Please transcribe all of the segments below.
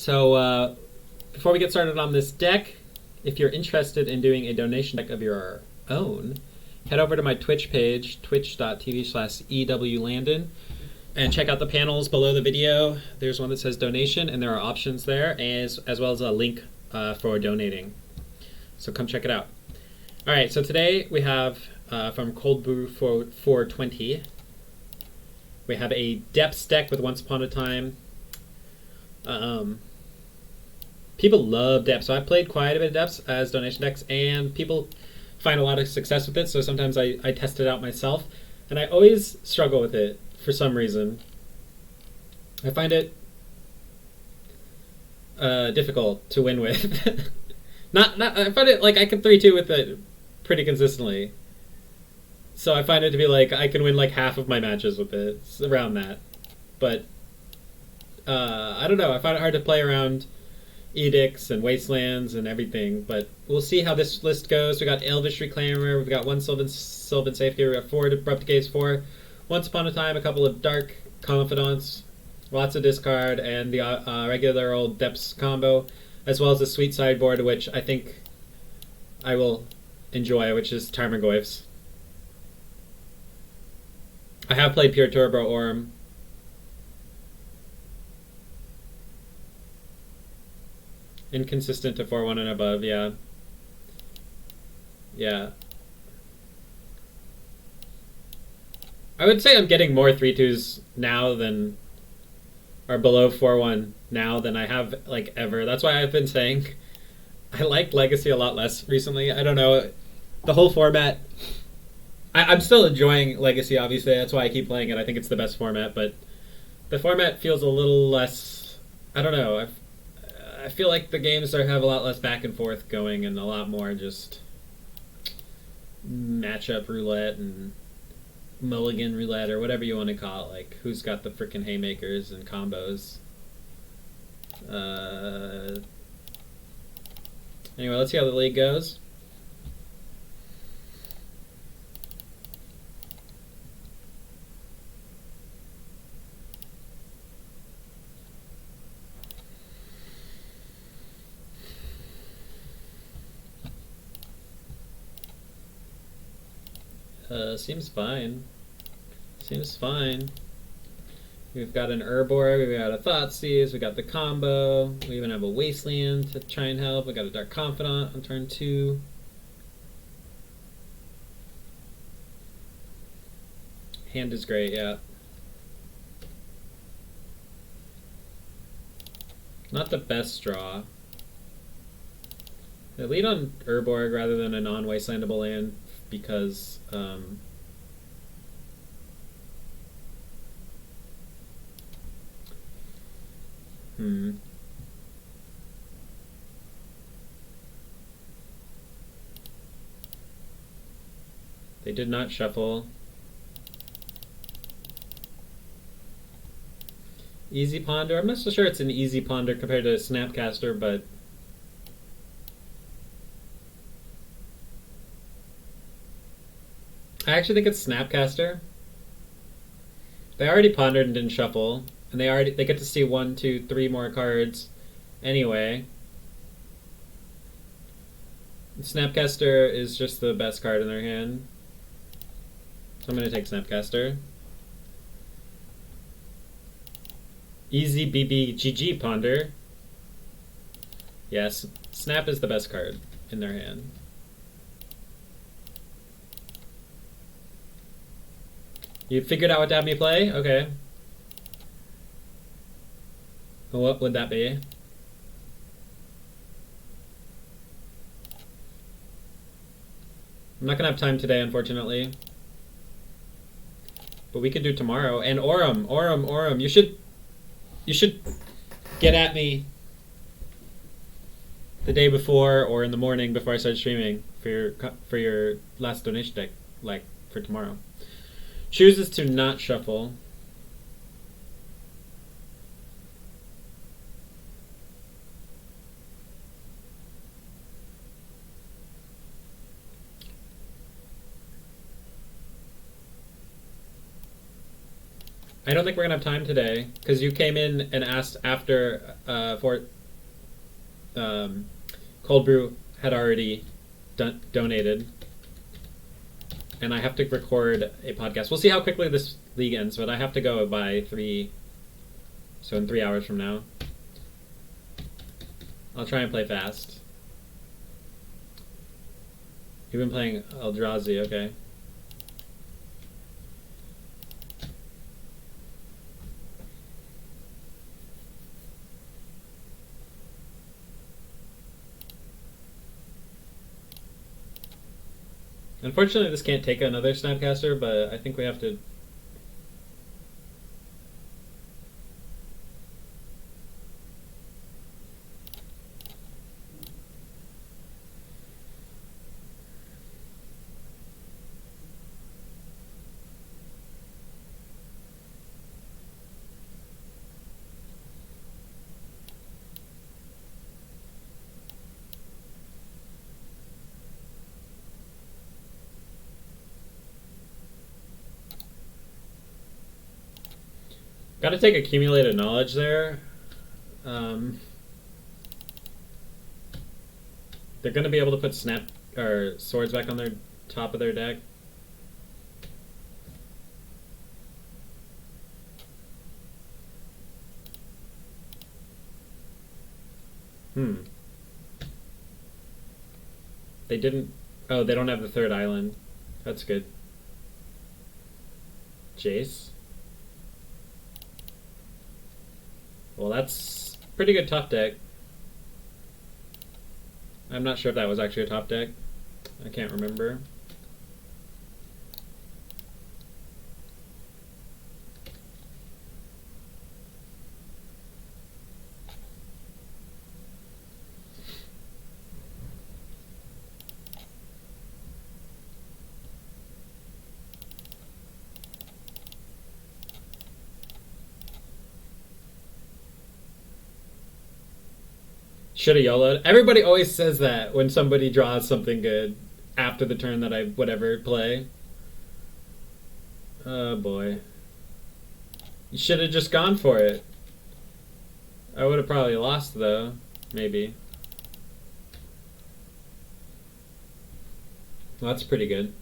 So before we get started on this deck, if you're interested in doing a donation deck of your own, head over to my Twitch page, twitch.tv/Ewlandon, and check out the panels below the video. There's one that says donation, and there are options there, as well as a link for donating. So come check it out. All right, so today we have from Coldbrew420, we have a depths deck with Once Upon a Time. People love depths, so I've played quite a bit of depths as donation decks, and people find a lot of success with it, so sometimes I test it out myself, and I always struggle with it for some reason. I find it difficult to win with. I find it like I can 3-2 with it pretty consistently. So I find it to be like I can win like half of my matches with it. It's around that. But I don't know. I find it hard to play around edicts and wastelands and everything. But we'll see how this list goes. We got Elvish Reclaimer. We've got one Sylvan Safety. We got 4 Abrupt Gaze 4. Once Upon a Time, a couple of Dark Confidants, lots of discard, and the regular old Depths combo, as well as a sweet sideboard, which I think I will enjoy, which is Tarmogoyfs. I have played Pure Turbo Orm. Inconsistent to 4-1 and above, yeah. Yeah. I would say I'm getting more 3-2s now than, or below 4-1 now than I have like ever. That's why I've been saying I like Legacy a lot less recently. I don't know. The whole format, I'm still enjoying Legacy, obviously. That's why I keep playing it. I think it's the best format, but the format feels a little less, I don't know. I feel like the games have a lot less back and forth going and a lot more just matchup roulette and mulligan roulette or whatever you want to call it. Like, who's got the frickin' haymakers and combos. Anyway, let's see how the league goes. Seems fine. Seems fine. We've got an Urborg, we've got a Thoughtseize, we got the combo, we even have a Wasteland to try and help, we got a Dark Confidant on turn 2. Hand is great, yeah. Not the best draw. I lead on Urborg rather than a non-wastelandable land because they did not shuffle. Easy Ponder. I'm not so sure it's an easy Ponder compared to Snapcaster, but I actually think it's Snapcaster. They already pondered and didn't shuffle, and they get to see 1, 2, 3 more cards anyway. Snapcaster is just the best card in their hand, so I'm going to take Snapcaster. Easy BBGG Ponder. Yes, Snap is the best card in their hand. You figured out what to have me play? Okay. What would that be? I'm not gonna have time today, unfortunately. But we could do tomorrow. And Aurum. You should get at me the day before or in the morning before I start streaming for your last donation deck, like for tomorrow. Chooses to not shuffle. I don't think we're gonna have time today because you came in and asked after for Cold Brew had already donated, and I have to record a podcast. We'll see how quickly this league ends, but I have to go by 3, so in 3 hours from now. I'll try and play fast. You've been playing Eldrazi, okay. Unfortunately, this can't take another Snapcaster, but I think we have to. Got to take accumulated knowledge there. They're going to be able to put swords back on their top of their deck. They didn't. Oh, they don't have the third island. That's good. Jace. Well, that's pretty good top deck. I'm not sure if that was actually a top deck. I can't remember. Should have YOLO'd. Everybody always says that when somebody draws something good after the turn that I whatever play. Oh boy. You should have just gone for it. I would have probably lost though. Maybe. Well, that's pretty good.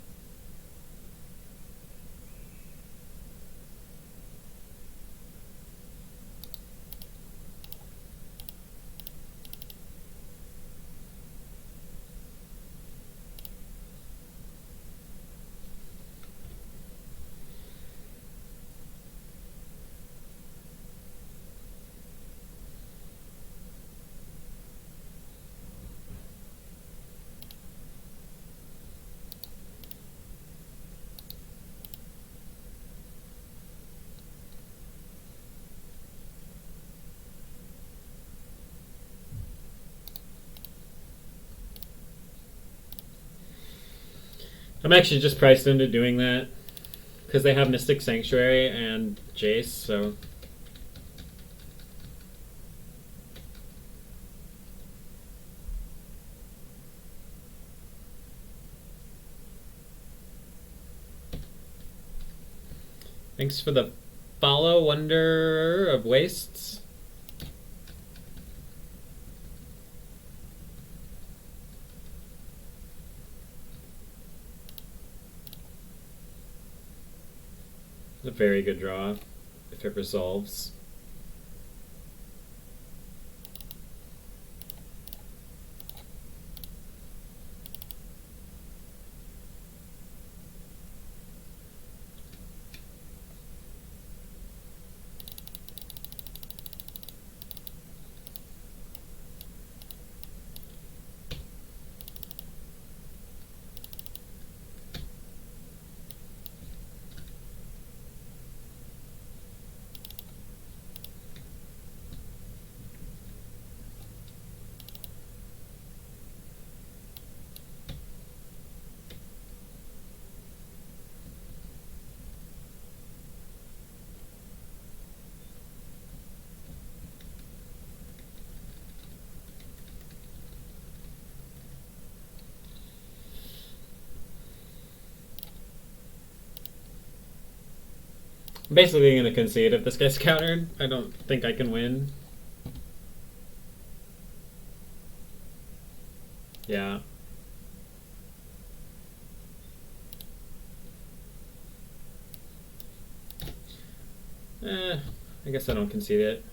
I'm actually just priced into doing that because they have Mystic Sanctuary and Jace, so. Thanks for the follow, Wonder of Wastes. A very good draw if it resolves. I'm basically going to concede if this gets countered. I don't think I can win. Yeah. I guess I don't concede it.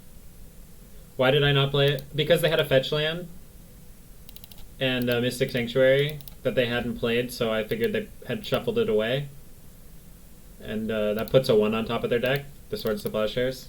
Why did I not play it? Because they had a fetch land and a Mystic Sanctuary that they hadn't played, so I figured they had shuffled it away. And that puts a 1 on top of their deck, the Swords to Plowshares.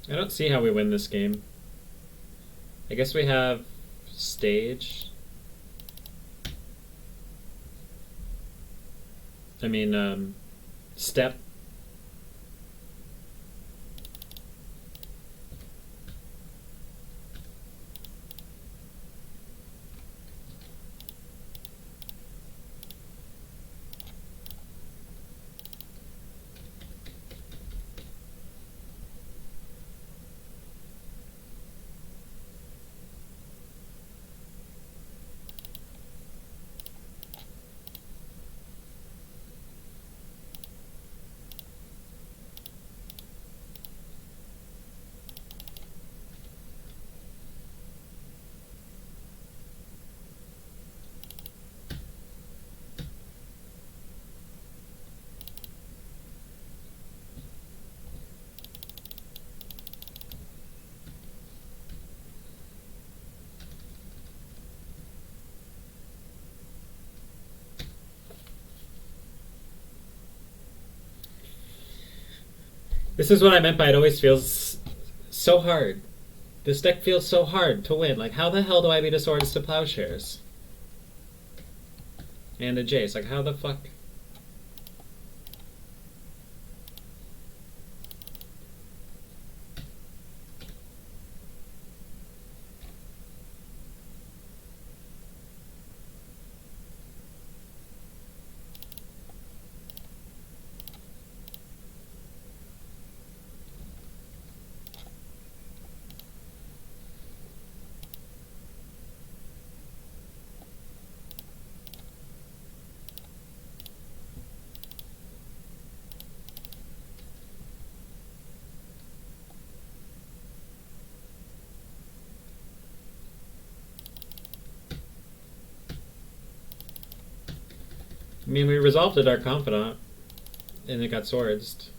I don't see how we win this game. I guess we have stage. I mean, step. This is what I meant by it always feels so hard. This deck feels so hard to win. Like, how the hell do I beat a Swords to Plowshares? And a Jace. Like, how the fuck? I mean, we resolved it, our Confidant, and it got swordsed.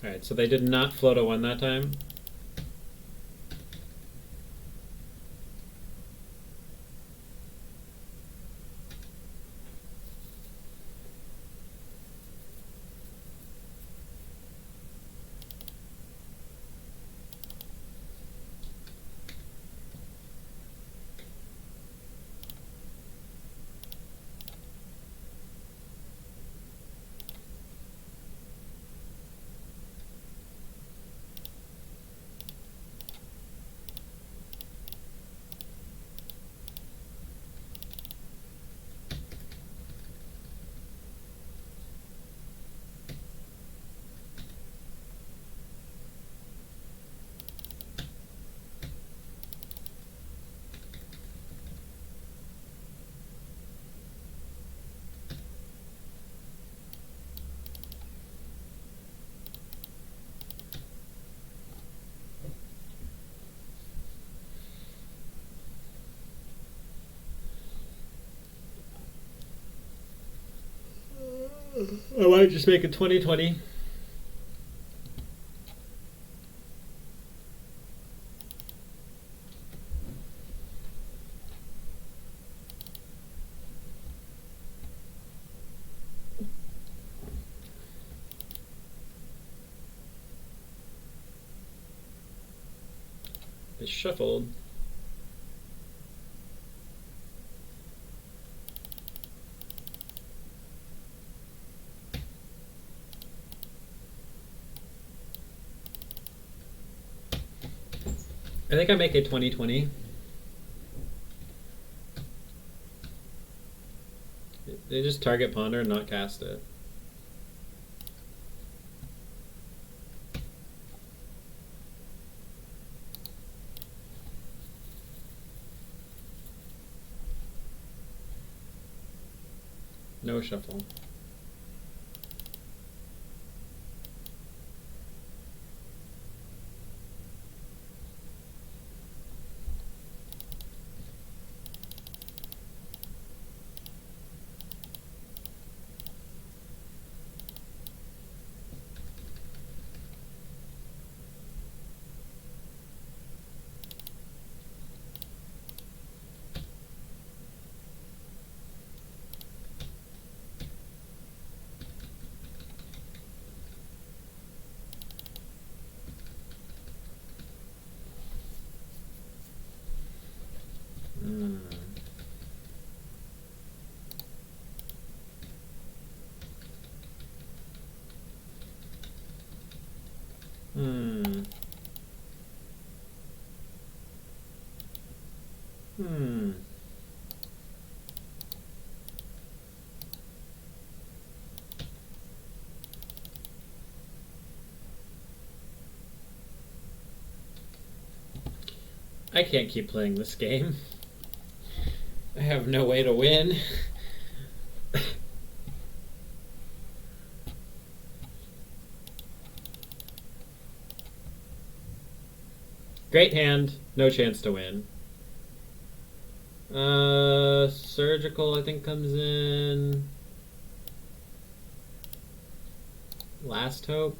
Alright, so they did not float a 1 that time. I might just make it 2020. shuffled. I think I make a 20-20. They just target ponder and not cast it. No shuffle. I can't keep playing this game. I have no way to win. Great hand, no chance to win. Surgical, I think, comes in. Last hope.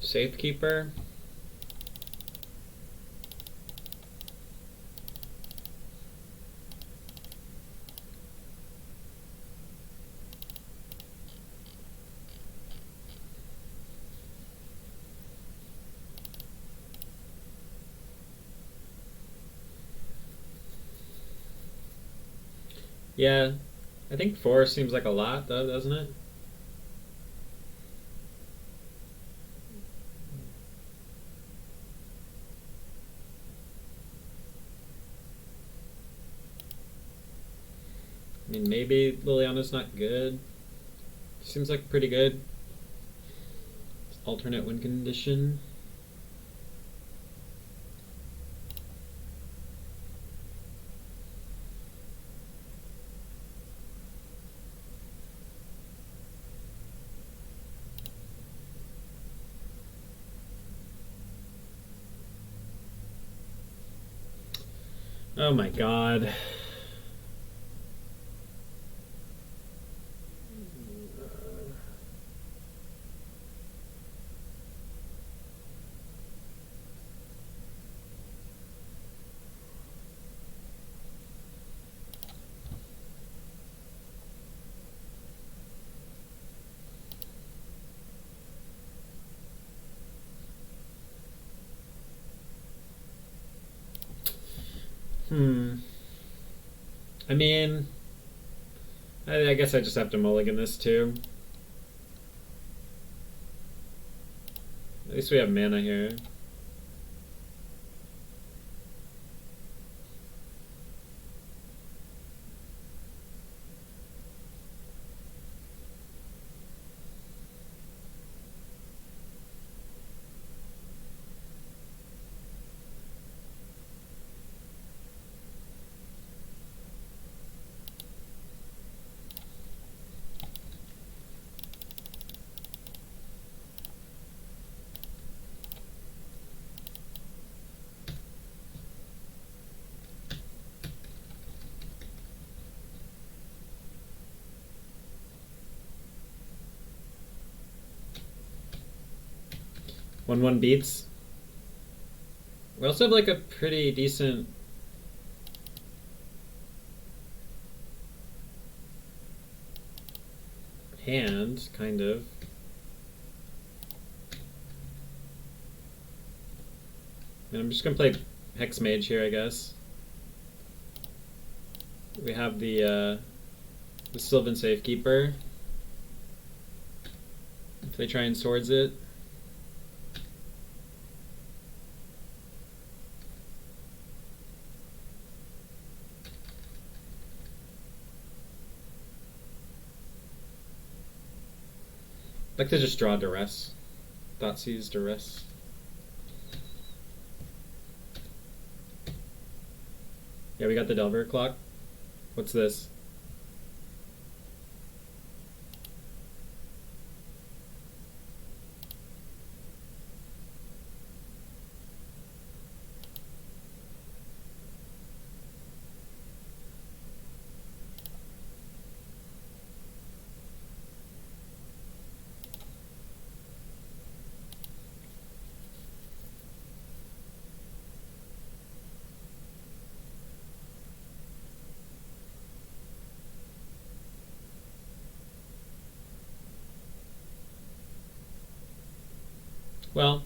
Safekeeper. Yeah, I think 4 seems like a lot, though, doesn't it? I mean, maybe Liliana's not good. Seems like pretty good. Alternate win condition. Oh my god. I mean, I guess I just have to mulligan this too. At least we have mana here. One beats. We also have like a pretty decent hand, kind of. I'm just gonna play Hex Mage here, I guess. We have the Sylvan Safekeeper. If they try and swords it. I'd like to just draw Duress. Thoughtseize Duress. Yeah, we got the Delver Clock. What's this? Well,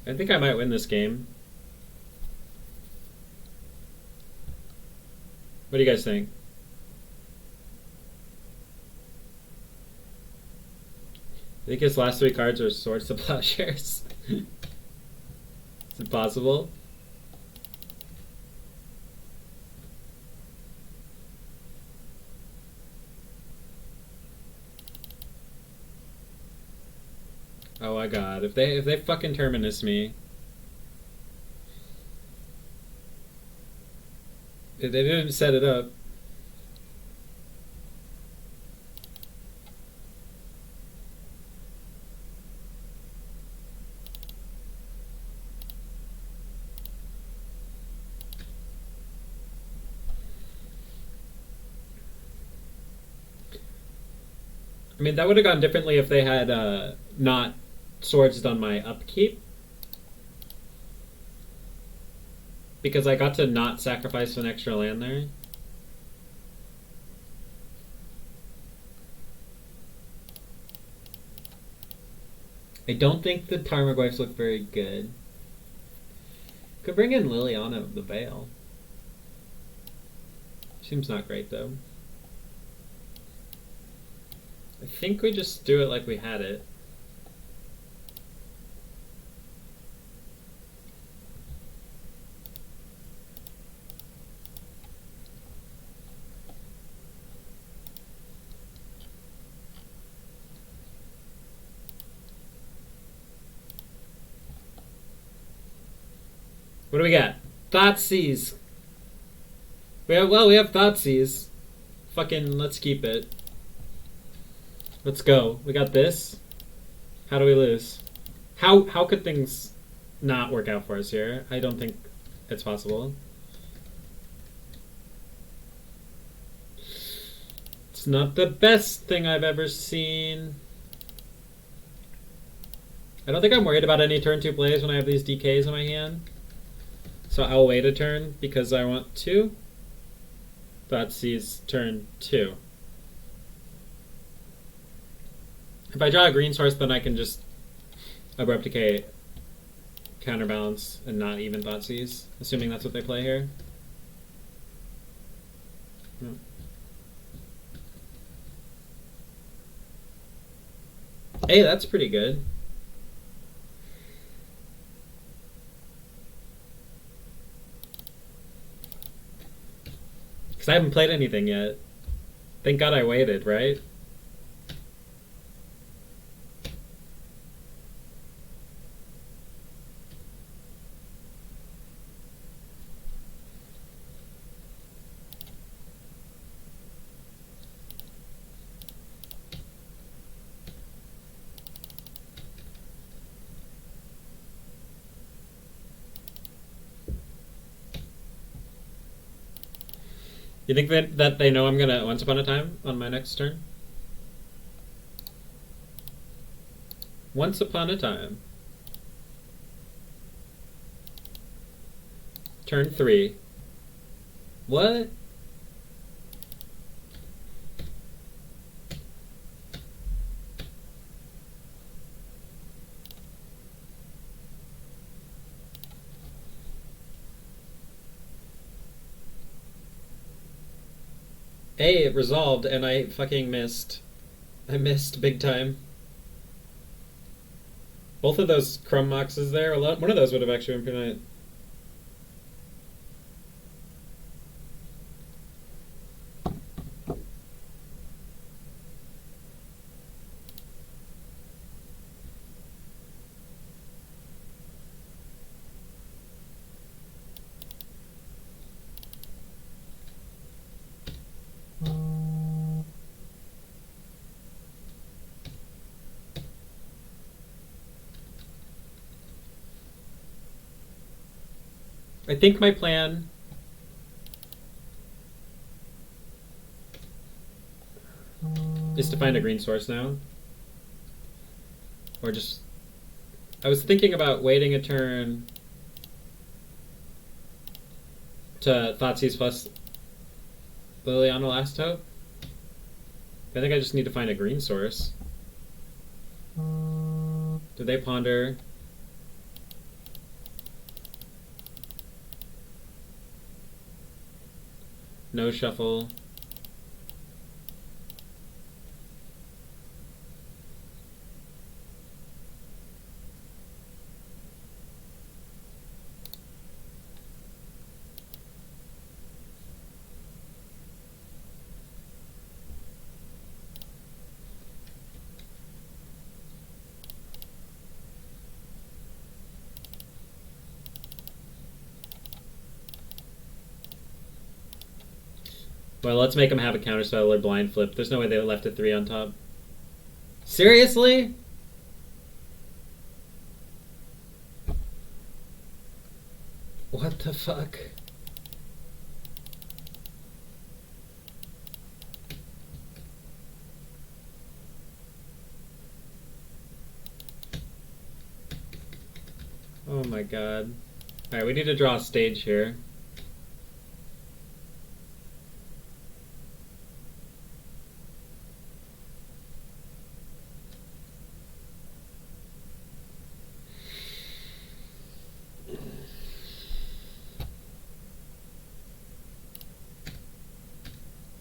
I think I might win this game. What do you guys think? I think his last 3 cards are Swords to Plowshares. Is it possible? Oh my god, if they fucking Terminus me. They didn't set it up. I mean, that would have gone differently if they had not swords done my upkeep. Because I got to not sacrifice an extra land there. I don't think the Tarmogoyfs look very good. Could bring in Liliana of the Veil. Seems not great though. I think we just do it like we had it. What do we got? Thoughtseize. We have Thoughtseize. Fucking let's keep it. Let's go. We got this. How do we lose? How could things not work out for us here? I don't think it's possible. It's not the best thing I've ever seen. I don't think I'm worried about any turn 2 plays when I have these DKs in my hand. So I'll wait a turn because I want to. Thoughtseize turn 2. If I draw a green source, then I can just Abrupt Decay, Counterbalance, and not even Thoughtseize, assuming that's what they play here. No. Hey, that's pretty good. Because I haven't played anything yet. Thank God I waited, right? You think that they know I'm gonna Once Upon a Time on my next turn? Once Upon a Time. Turn 3. What? Hey, it resolved, and I fucking missed. I missed big time. Both of those crumb boxes there, one of those would have actually been pretty nice. I think my plan is to find a green source now. Or just... I was thinking about waiting a turn to Thoughtseize plus Liliana Last Hope. I think I just need to find a green source. Do they ponder? No shuffle. Well, let's make them have a counterspell or blind flip. There's no way they left a 3 on top. Seriously? What the fuck? Oh my god. Alright, we need to draw a stage here.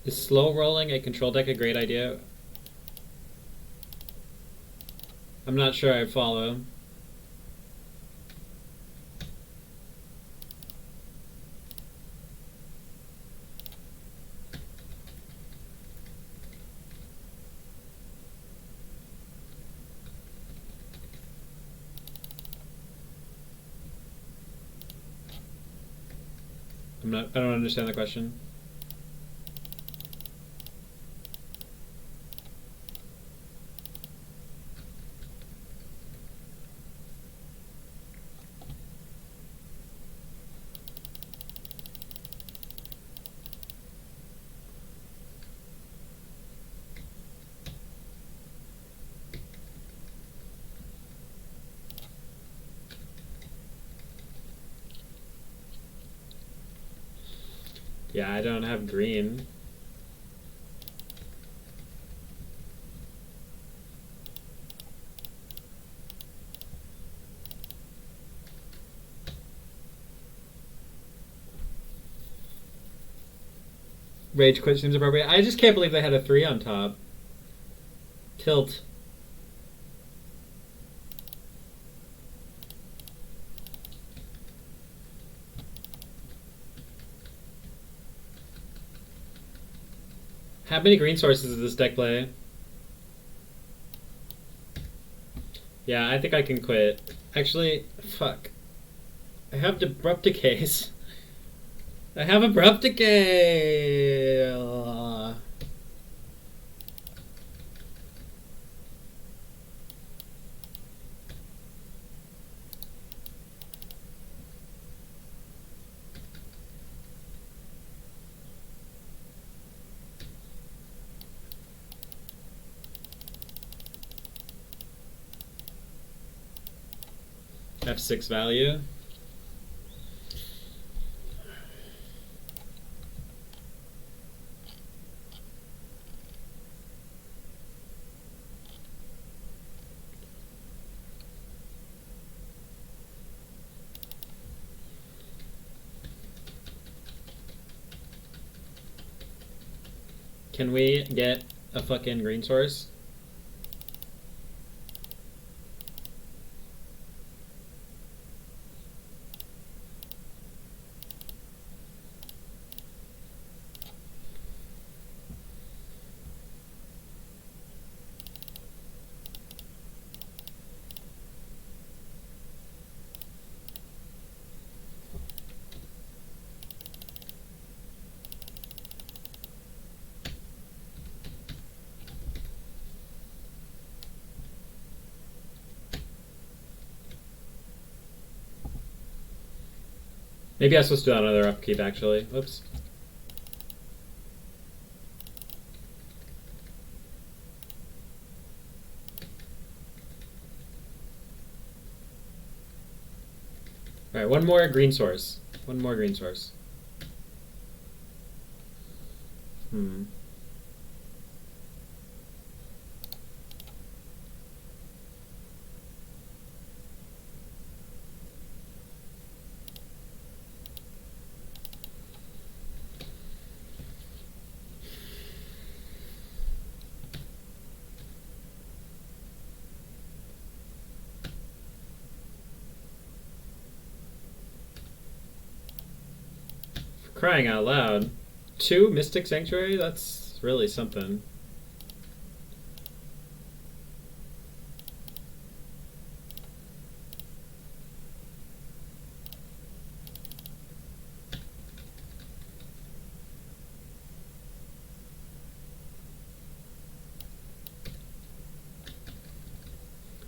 Is slow rolling a control deck a great idea? I'm not sure I follow. I don't understand the question. Yeah, I don't have green. Rage quit seems appropriate. I just can't believe they had a 3 on top. Tilt. How many green sources does this deck play? Yeah, I think I can quit. Actually, fuck. I have abrupt decays. I have abrupt decay. F6 value. Can we get a fucking green source? Maybe I was supposed to do another upkeep, actually. Whoops. Alright, one more green source. One more green source. Crying out loud. 2 Mystic Sanctuary? That's really something.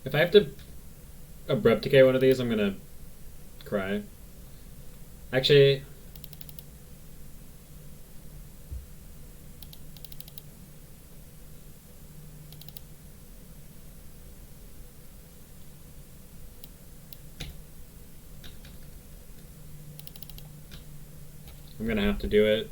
If I have to abrupt decay one of these, I'm gonna cry. Actually, I'm gonna have to do it.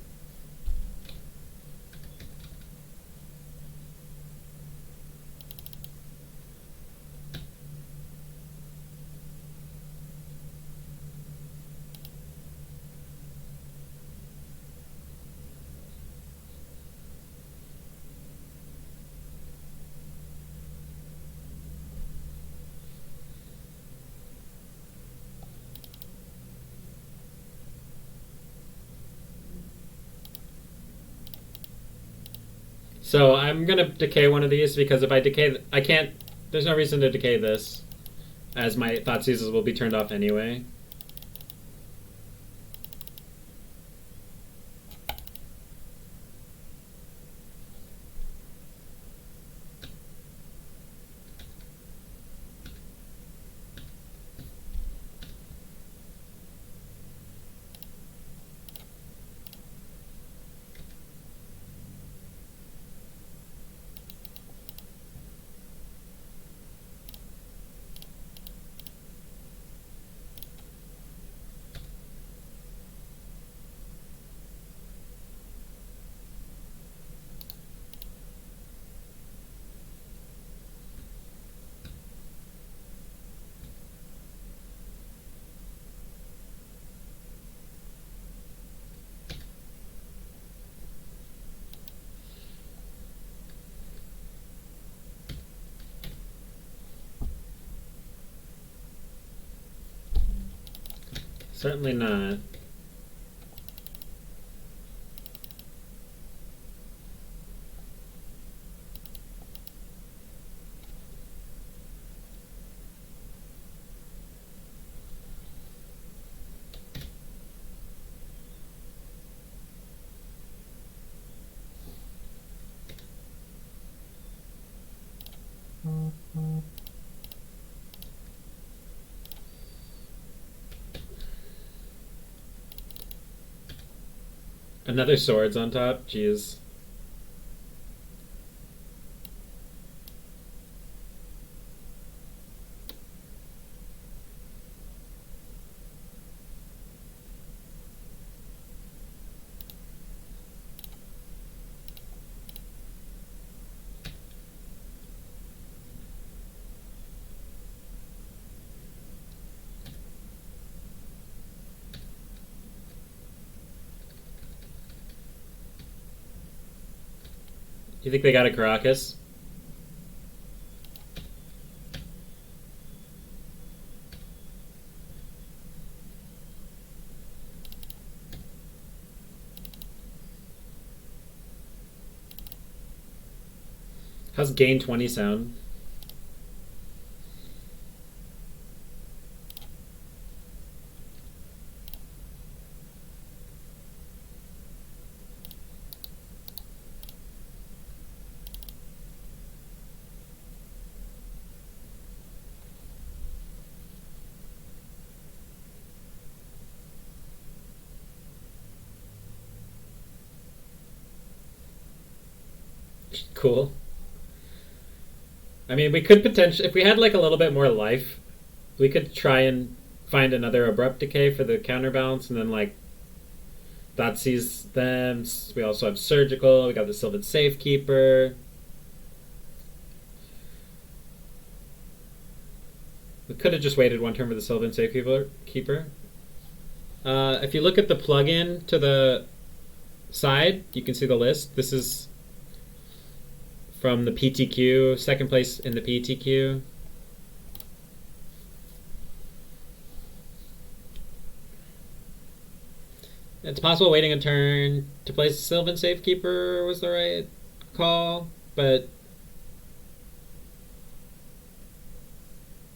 So I'm gonna decay one of these because if I decay, I can't. There's no reason to decay this, as my Thoughtseizes will be turned off anyway. Certainly not. Another swords on top. Jeez. You think they got a Caracas? How's gain 20 sound? Cool. I mean, we could potentially, if we had like a little bit more life, we could try and find another abrupt decay for the counterbalance, and then like that sees them. We also have surgical. We got the Sylvan Safekeeper. We could have just waited one turn for the Sylvan Safekeeper. If you look at the plugin to the side, you can see the list. This is from the PTQ, second place in the PTQ. It's possible waiting a turn to place Sylvan Safekeeper was the right call, but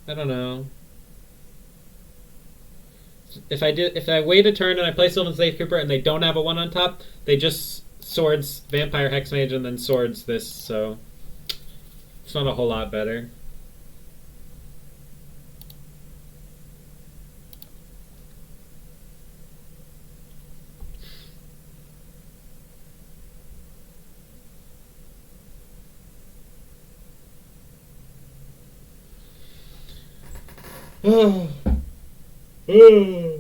I don't know. If I wait a turn and I play Sylvan Safekeeper and they don't have a 1 on top, they just swords Vampire Hexmage and then swords this, so it's not a whole lot better. Oh. Oh.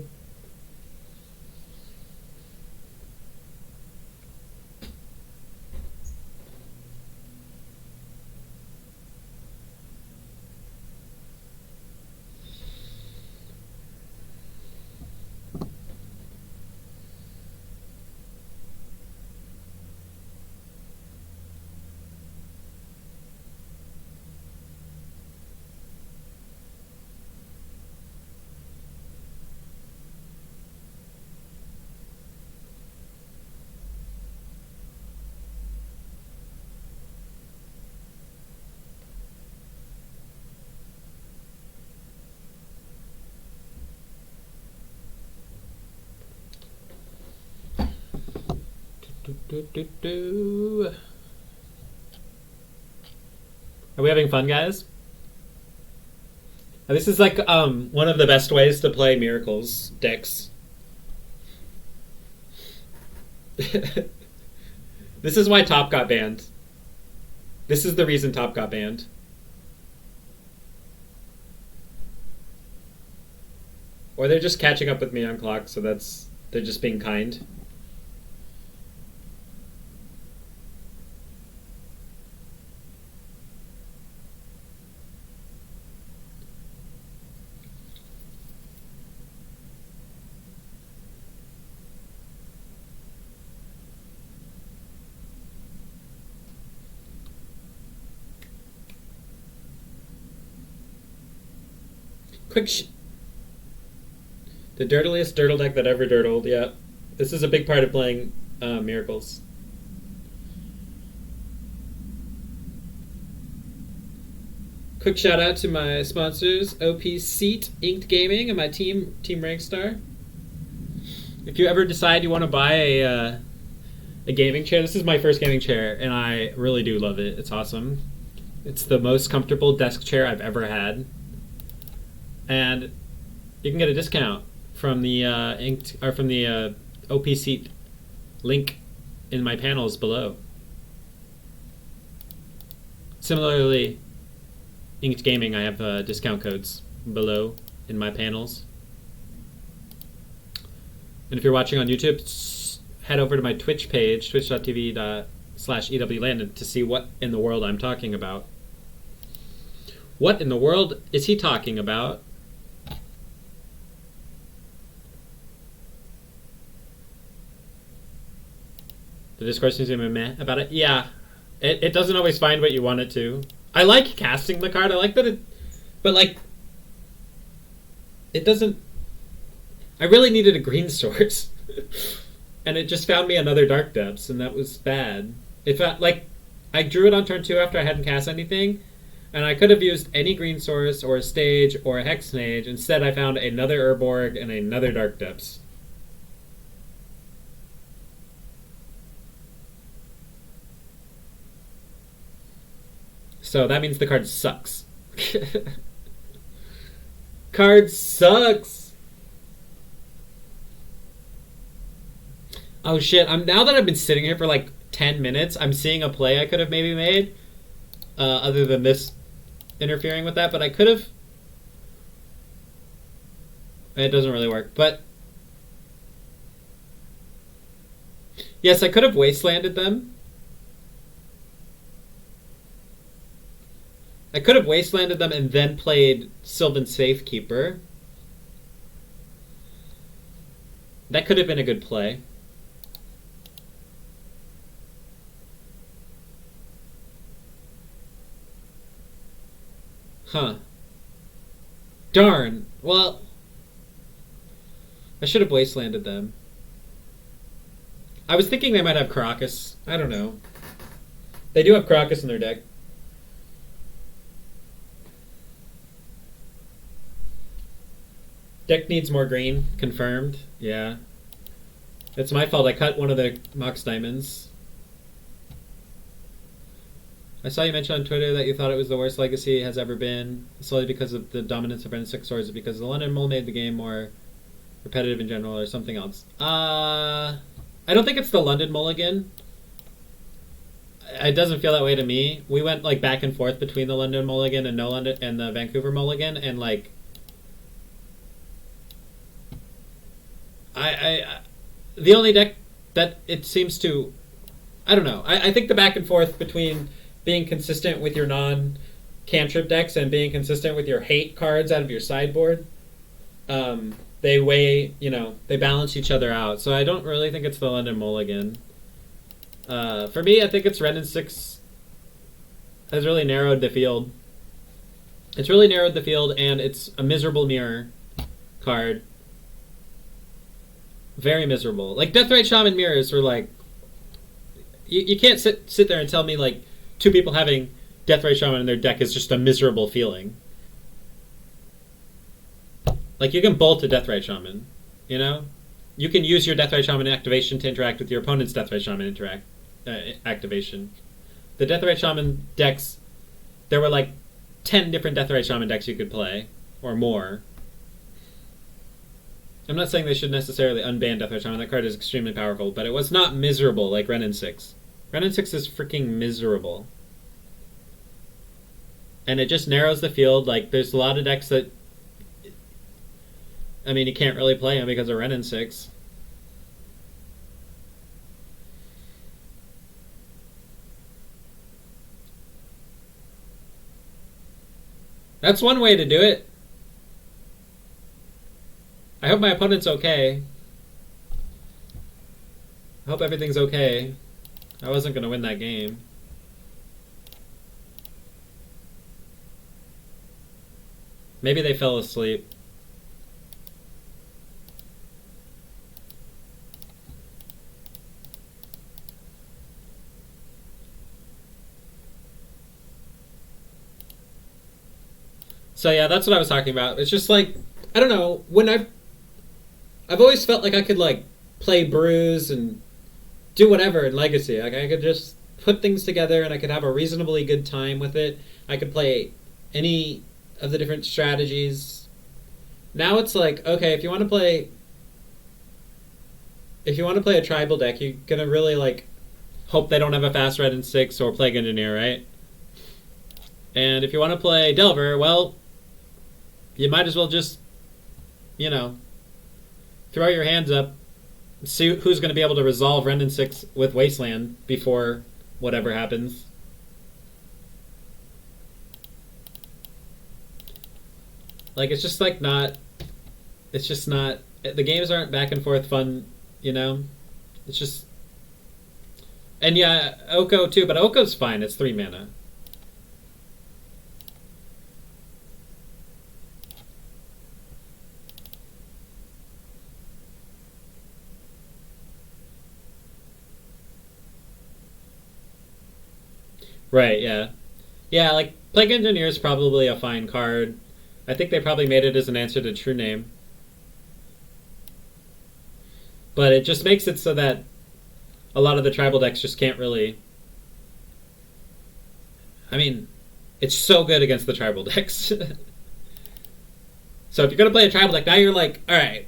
Are we having fun, guys? This is like one of the best ways to play Miracles decks. This is why Top got banned. This is the reason Top got banned. Or they're just catching up with me on clock, so they're just being kind. The dirtliest dirtle deck that ever dirtled, yeah. This is a big part of playing Miracles. Quick shout out to my sponsors, OP Seat, Inked Gaming, and my team, Team Rankstar. If you ever decide you want to buy a gaming chair, this is my first gaming chair, and I really do love it. It's awesome. It's the most comfortable desk chair I've ever had, and you can get a discount from the OP Seat link in my panels below. Similarly, Inked Gaming, I have discount codes below in my panels. And if you're watching on YouTube, head over to my Twitch page, twitch.tv/EWLandon, to see what in the world I'm talking about. What in the world is he talking about? The Discord seems to be meh about it. Yeah, it doesn't always find what you want it to. I like casting the card. I like that it... But, like... It doesn't... I really needed a green source. And it just found me another Dark Depths, and that was bad. It felt like... I drew it on turn 2 after I hadn't cast anything, and I could have used any green source, or a stage, or a Hex Mage. Instead, I found another Urborg and another Dark Depths. So that means the card sucks. Card sucks. Oh shit, now that I've been sitting here for like 10 minutes, I'm seeing a play I could have maybe made. Other than this interfering with that, but I could have... It doesn't really work, but... Yes, I could have wastelanded them. I could have wastelanded them and then played Sylvan Safekeeper. That could have been a good play. Huh. Darn. Well, I should have wastelanded them. I was thinking they might have Crocus. I don't know. They do have Crocus in their deck. Deck needs more green. Confirmed. Yeah. It's my fault. I cut one of the Mox Diamonds. I saw you mention on Twitter that you thought it was the worst legacy it has ever been, solely because of the dominance of Ren 6, or is it because the London Mole made the game more repetitive in general, or something else? I don't think it's the London Mulligan. It doesn't feel that way to me. We went like back and forth between the London Mulligan and and the Vancouver Mulligan, and like the only deck that it seems to, I don't know. I think the back and forth between being consistent with your non-cantrip decks and being consistent with your hate cards out of your sideboard, they weigh, they balance each other out. So I don't really think it's the London Mulligan. For me, I think it's Ren 6 has really narrowed the field. It's really narrowed the field, and it's a miserable mirror card. Very miserable. Like, Deathrite Shaman mirrors were like... You can't sit there and tell me, like, two people having Deathrite Shaman in their deck is just a miserable feeling. Like, you can bolt a Deathrite Shaman, You can use your Deathrite Shaman activation to interact with your opponent's Deathrite Shaman activation. The Deathrite Shaman decks, there were like 10 different Deathrite Shaman decks you could play, or more. I'm not saying they should necessarily unban Deathrite Shaman. That card is extremely powerful, but it was not miserable like Ren 6. Ren 6 is freaking miserable. And it just narrows the field. Like, there's a lot of decks that... I mean, you can't really play them because of Ren 6. That's one way to do it. I hope my opponent's okay. I hope everything's okay. I wasn't going to win that game. Maybe they fell asleep. So yeah, that's what I was talking about. It's just like, I don't know, when I've always felt like I could like play Bruise and do whatever in Legacy. Like I could just put things together and I could have a reasonably good time with it. I could play any of the different strategies. Now it's like, okay, if you want to play a tribal deck, you're gonna really like hope they don't have a fast red and 6 or Plague Engineer, right? And if you want to play Delver, well, you might as well just, you know, throw your hands up, see who's going to be able to resolve Ren and 6 with Wasteland before whatever happens. Like, it's just like not... It's just not... The games aren't back and forth fun, you know? It's just... And yeah, Oko too, but Oko's fine. It's 3 mana. Right, yeah. Yeah, like, Plague Engineer is probably a fine card. I think they probably made it as an answer to True Name. But it just makes it so that a lot of the tribal decks just can't really... I mean, it's so good against the tribal decks. So if you're going to play a tribal deck, now you're like, alright,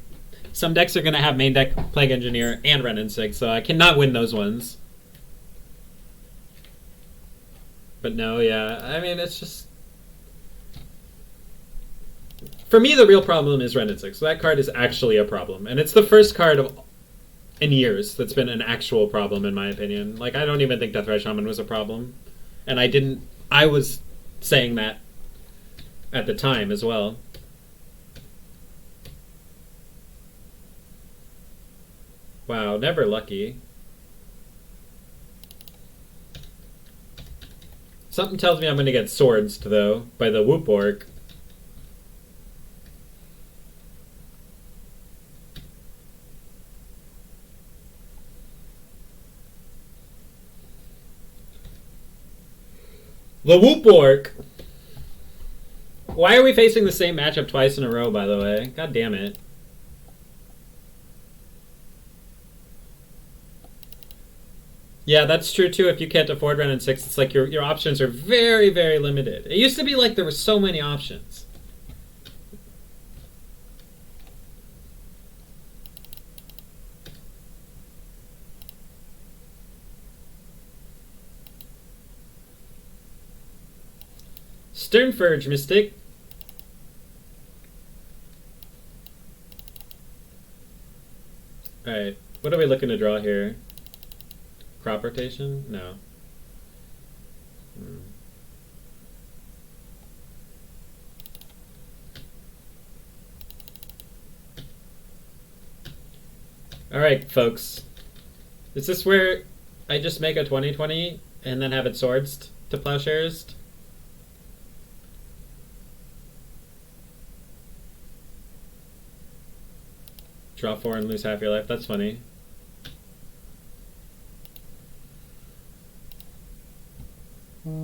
some decks are going to have main deck Plague Engineer and Ren and 6, so I cannot win those ones. But no, yeah, I mean, it's just... For me, the real problem is Ren and 6. So that card is actually a problem. And it's the first card in years that's been an actual problem, in my opinion. Like, I don't even think Deathrise Shaman was a problem. And I was saying that at the time as well. Wow, never lucky. Something tells me I'm going to get swords, though, by the Whoop Orc. The Whoop Orc! Why are we facing the same matchup twice in a row, by the way? God damn it. Yeah, that's true too. If you can't afford Ren and 6, it's like your options are very, very limited. It used to be like there were so many options. Sternforge, Mystic. Alright, what are we looking to draw here? Crop rotation? No. Alright, folks. Is this where I just make a 20/20 and then have it swords to Plowshares? Draw 4 and lose half your life. That's funny. I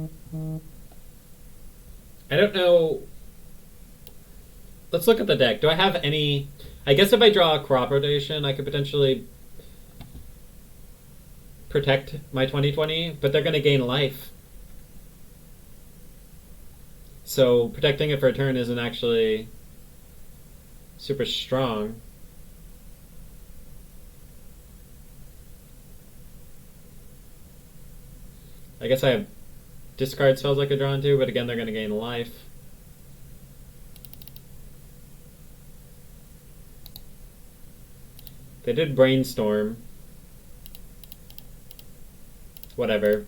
don't know. Let's look at the deck. Do I have any... I guess if I draw a crop rotation, I could potentially protect my 20/20, but they're going to gain life. So protecting it for a turn isn't actually super strong. I guess I have discard spells I could draw into, but again, they're going to gain life. They did Brainstorm. Whatever.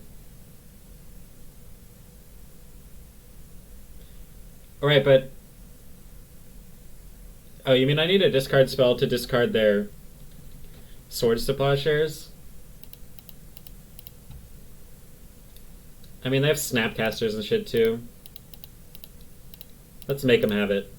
Alright, but... Oh, you mean I need a discard spell to discard their Swords to Plowshares? I mean, they have Snapcasters and shit, too. Let's make them have it.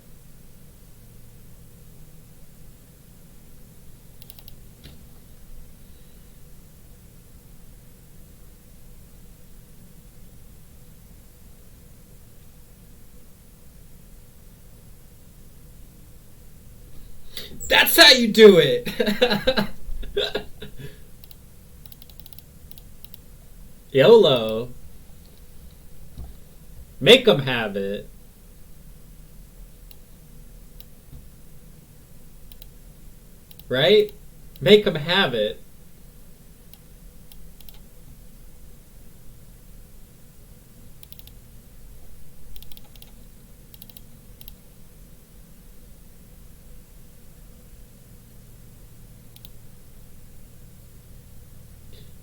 That's how you do it! YOLO. Make them have it. Right? Make them have it.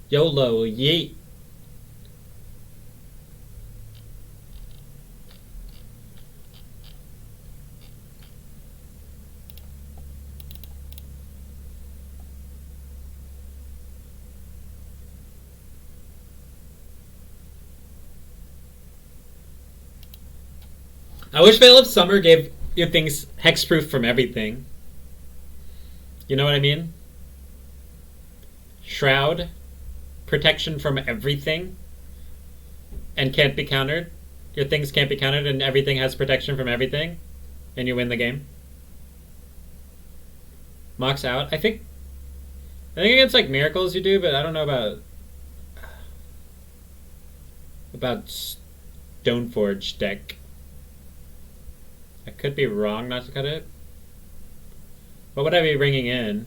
YOLO, yeet. I wish Veil of Summer gave your things hexproof from everything. You know what I mean? Shroud, protection from everything, and can't be countered. Your things can't be countered, and everything has protection from everything, and you win the game. Mox out. I think against like miracles you do, but I don't know about Stoneforge deck. I could be wrong not to cut it. What would I be bringing in?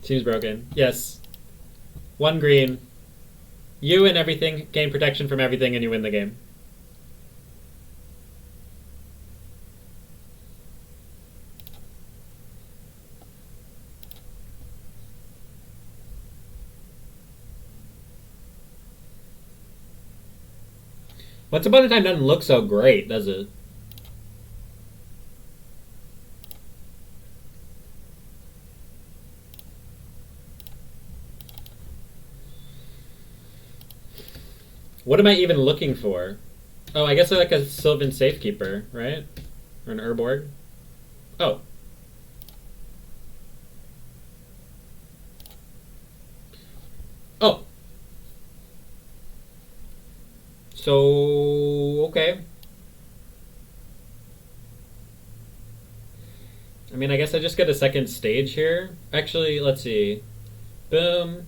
Seems broken. Yes. 1 green. You and everything gain protection from everything and you win the game. Once Upon a Time doesn't look so great, does it? What am I even looking for? Oh, I guess I like a Sylvan Safekeeper, right? Or an Urborg. Oh. Oh. So, okay. I mean, I guess I just get a second stage here. Actually, let's see. Boom.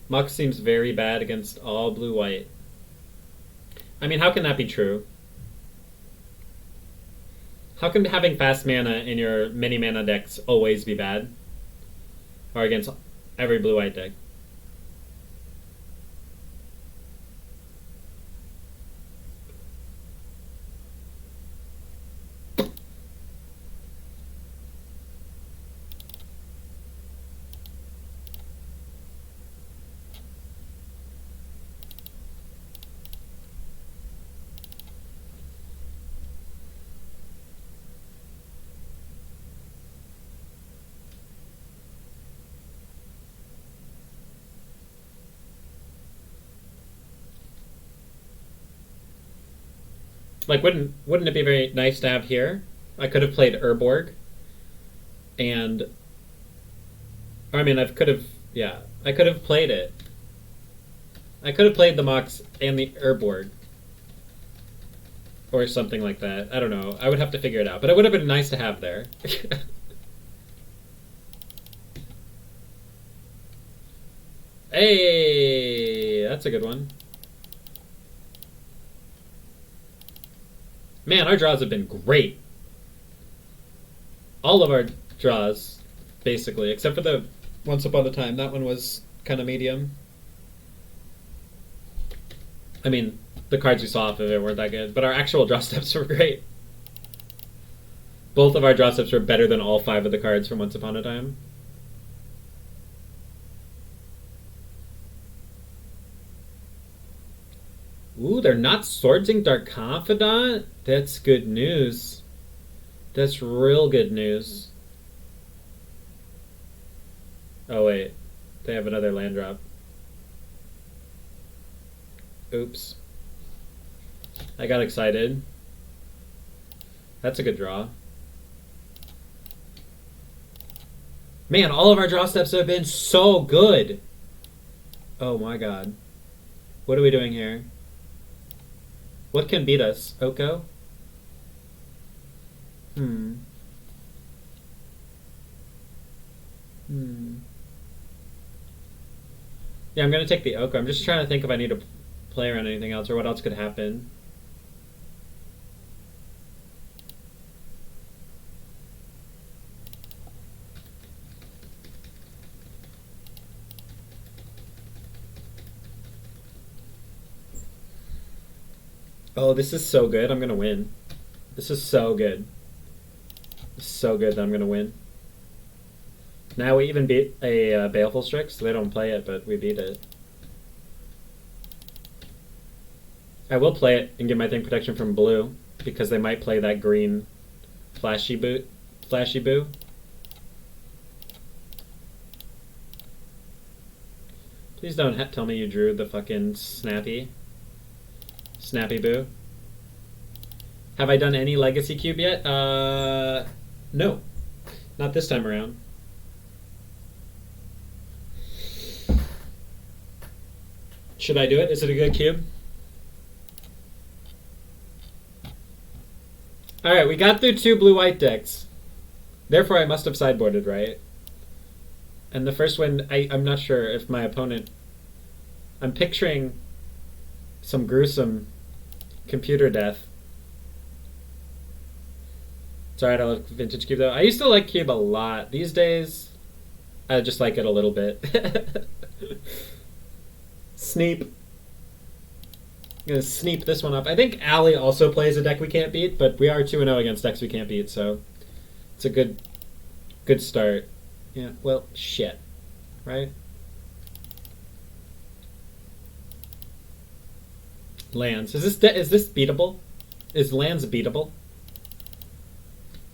Mux seems very bad against all blue-white. I mean, how can that be true? How can having fast mana in your mini mana decks always be bad? Or against every blue-white deck? Like, wouldn't it be very nice to have here? I could have played Urborg, and I mean, I could have played it. I could have played the Mox and the Urborg, or something like that. I don't know. I would have to figure it out, but it would have been nice to have there. Hey, that's a good one. Man, our draws have been great. All of our draws, basically, except for the Once Upon a Time. That one was kind of medium. I mean, the cards we saw off of it weren't that good, but our actual draw steps were great. Both of our draw steps were better than all 5 of the cards from Once Upon a Time. Ooh, they're not Swordsing Dark Confidant? That's good news. That's real good news. Oh, wait. They have another land drop. Oops. I got excited. That's a good draw. Man, all of our draw steps have been so good. Oh my god. What are we doing here? What can beat us? Oko? Hmm. Hmm. Yeah, I'm gonna take the Oko. I'm just trying to think if I need to play around anything else or what else could happen. Oh, this is so good. I'm gonna win. This is so good. This is so good that I'm gonna win. Now we even beat a Baleful Strix. So they don't play it, but we beat it. I will play it and get my thing protection from blue because they might play that green flashy boo. Please don't tell me you drew the fucking snappy boo. Have I done any legacy cube yet? No, not this time around. Should I do it? Is it a good cube? Alright, we got through 2 blue-white decks. Therefore, I must have sideboarded, right? And the first one, I'm not sure if my opponent... I'm picturing some gruesome computer death. It's alright, I like Vintage Cube, though. I used to like Cube a lot. These days, I just like it a little bit. Sneep. I'm gonna sneep this one up. I think Allie also plays a deck we can't beat, but we are 2-0 against decks we can't beat, so it's a good start. Yeah, well, shit. Right? Lands. Is this beatable? Is lands beatable?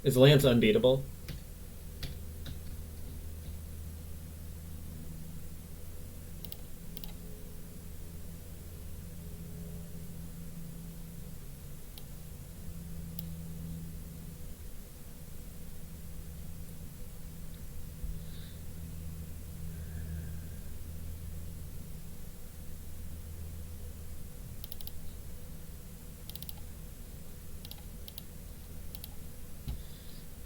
Is lands unbeatable?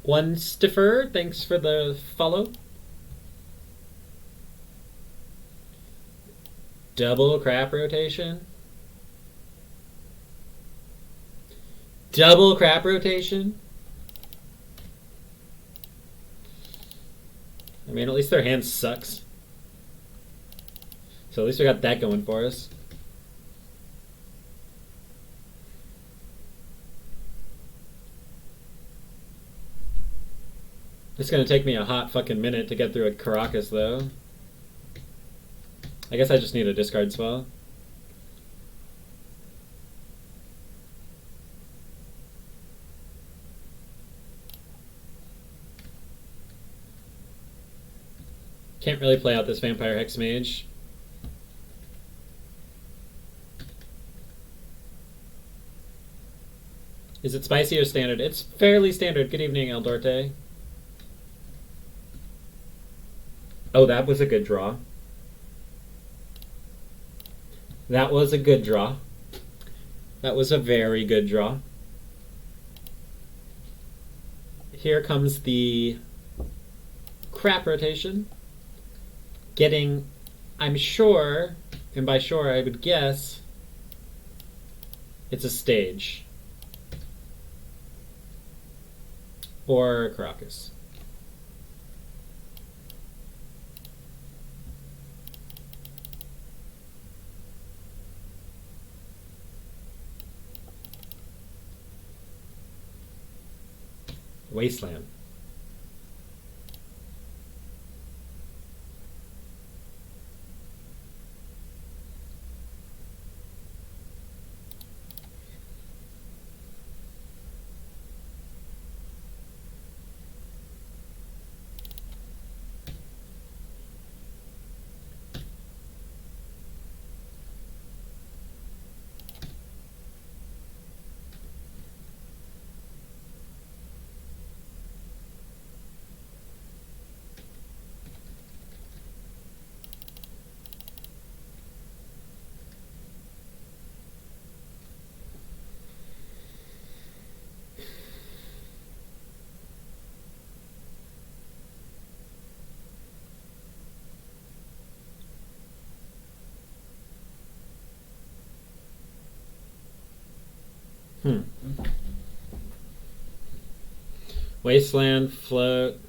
One Stiffer, thanks for the follow. Double crap rotation. Double crap rotation. I mean, at least their hand sucks. So at least we got that going for us. It's gonna take me a hot fucking minute to get through a Caracas, though. I guess I just need a discard spell. Can't really play out this Vampire Hex Mage. Is it spicy or standard? It's fairly standard. Good evening, Eldorte. Oh, that was a good draw. That was a good draw. That was a very good draw. Here comes the crap rotation. Getting, I'm sure, and by sure I would guess, it's a stage. Or Caracas. Wasteland. Hmm. Wasteland, float.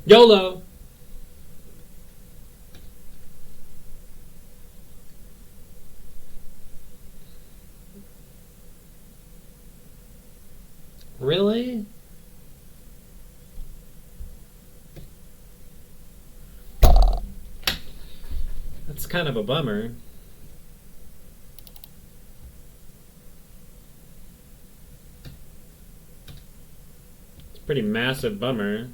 YOLO! Really? That's kind of a bummer. It's a pretty massive bummer.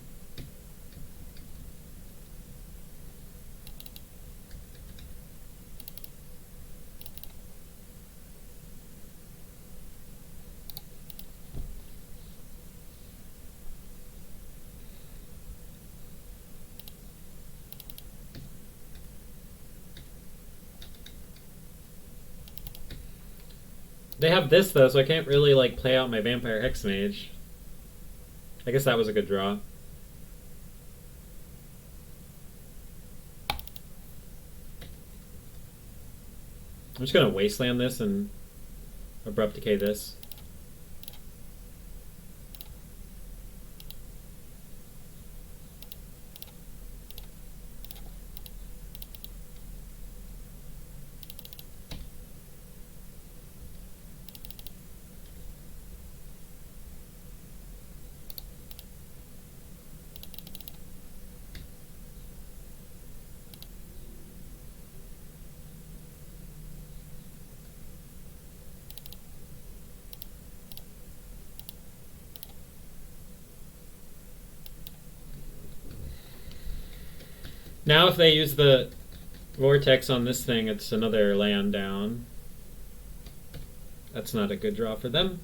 They have this though, so I can't really like play out my Vampire Hexmage. I guess that was a good draw. I'm just gonna Wasteland this and Abrupt Decay this. Now if they use the Vortex on this thing, it's another land down. That's not a good draw for them.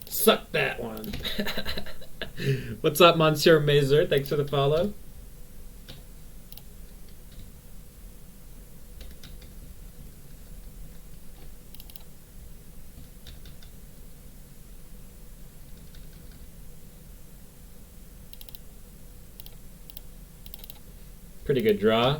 Suck that one. What's up, Monsieur Mazer? Thanks for the follow. Pretty good draw.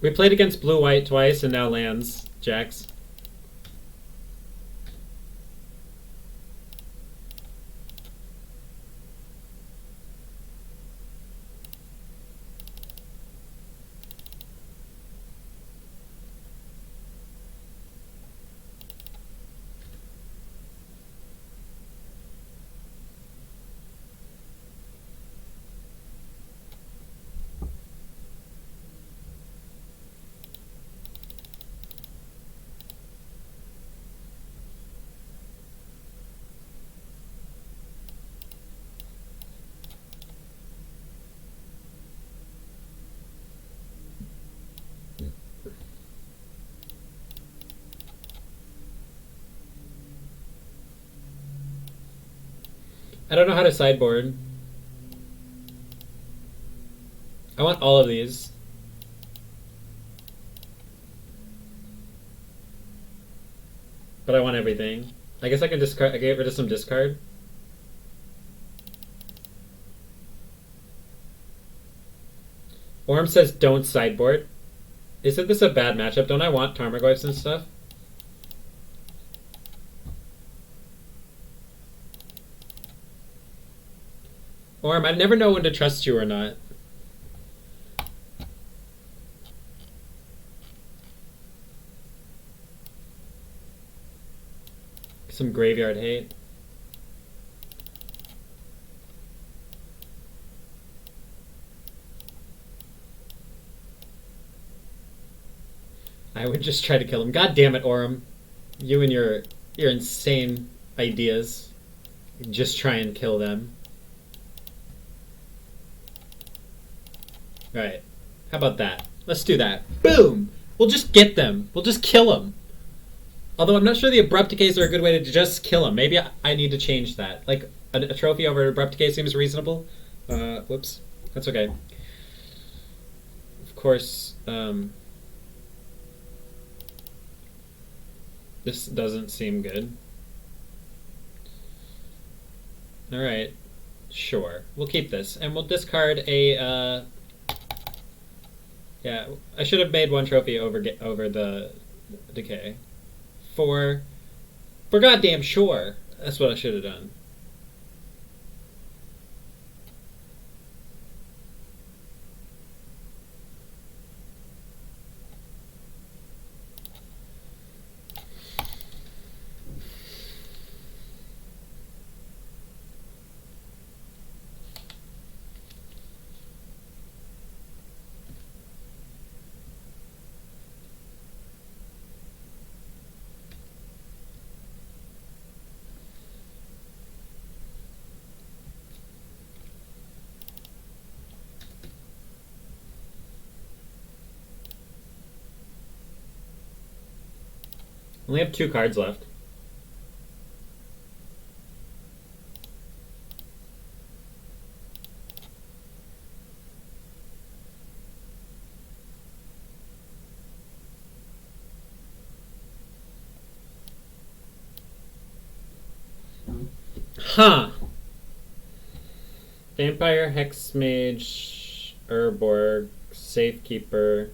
We played against blue-white twice and now lands, Jax. I don't know how to sideboard. I want all of these. But I want everything. I guess I can discard. I get rid of some discard. Orm says don't sideboard. Isn't this a bad matchup? Don't I want Tarmogoyfs and stuff? Orm, I never know when to trust you or not. Some graveyard hate. I would just try to kill him. God damn it, Orm. You and your insane ideas. Just try and kill them. Right. How about that? Let's do that. Boom! We'll just get them. We'll just kill them. Although I'm not sure the Abrupt Decays are a good way to just kill them. Maybe I need to change that. Like, a trophy over an Abrupt Decay seems reasonable. Whoops. That's okay. Of course, this doesn't seem good. Alright. Sure. We'll keep this. And we'll discard a, yeah, I should have made one trophy over the decay. For goddamn sure. That's what I should have done. Only have 2 cards left. Huh. Vampire, Hexmage, Urborg, Safekeeper.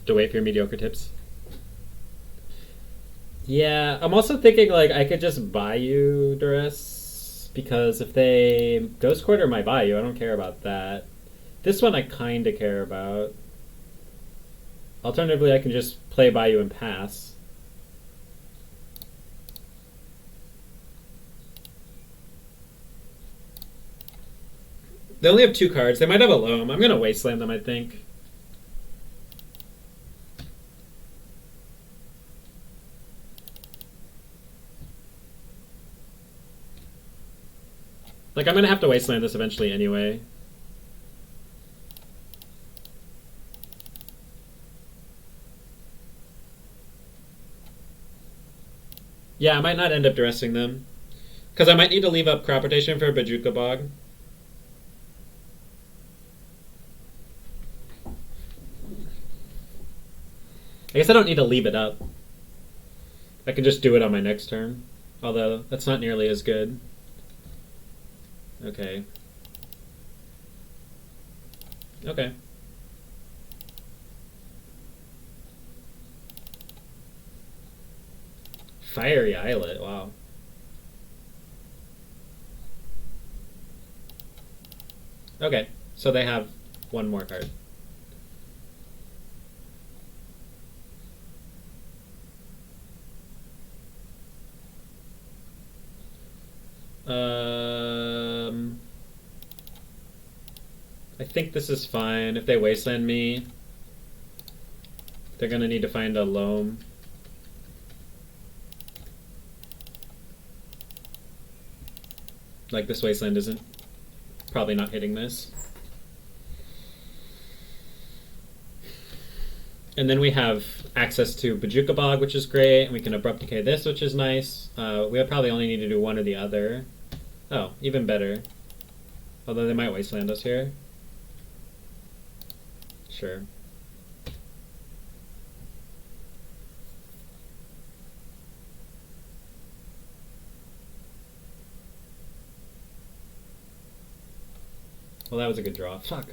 To wait for your mediocre tips. Yeah, I'm also thinking like I could just buy you Duress, because if they Ghost Quarter my buy you, I don't care about that. This one I kinda care about. Alternatively, I can just play buy you and pass. They only have 2 cards. They might have a loam. I'm gonna wasteland them, I think. Like, I'm gonna have to wasteland this eventually anyway. Yeah, I might not end up dressing them. Because I might need to leave up crop rotation for Bajuka Bog. I guess I don't need to leave it up. I can just do it on my next turn. Although, that's not nearly as good. Okay. Okay. Fiery Islet, wow. Okay, so they have one more card. I think this is fine. If they wasteland me, they're gonna need to find a loam. Like, this wasteland isn't probably not hitting this. And then we have access to Bajuka Bog, which is great, and we can Abrupt Decay this, which is nice. We probably only need to do one or the other. Oh, even better. Although they might wasteland us here. Sure. Well, that was a good draw. Fuck.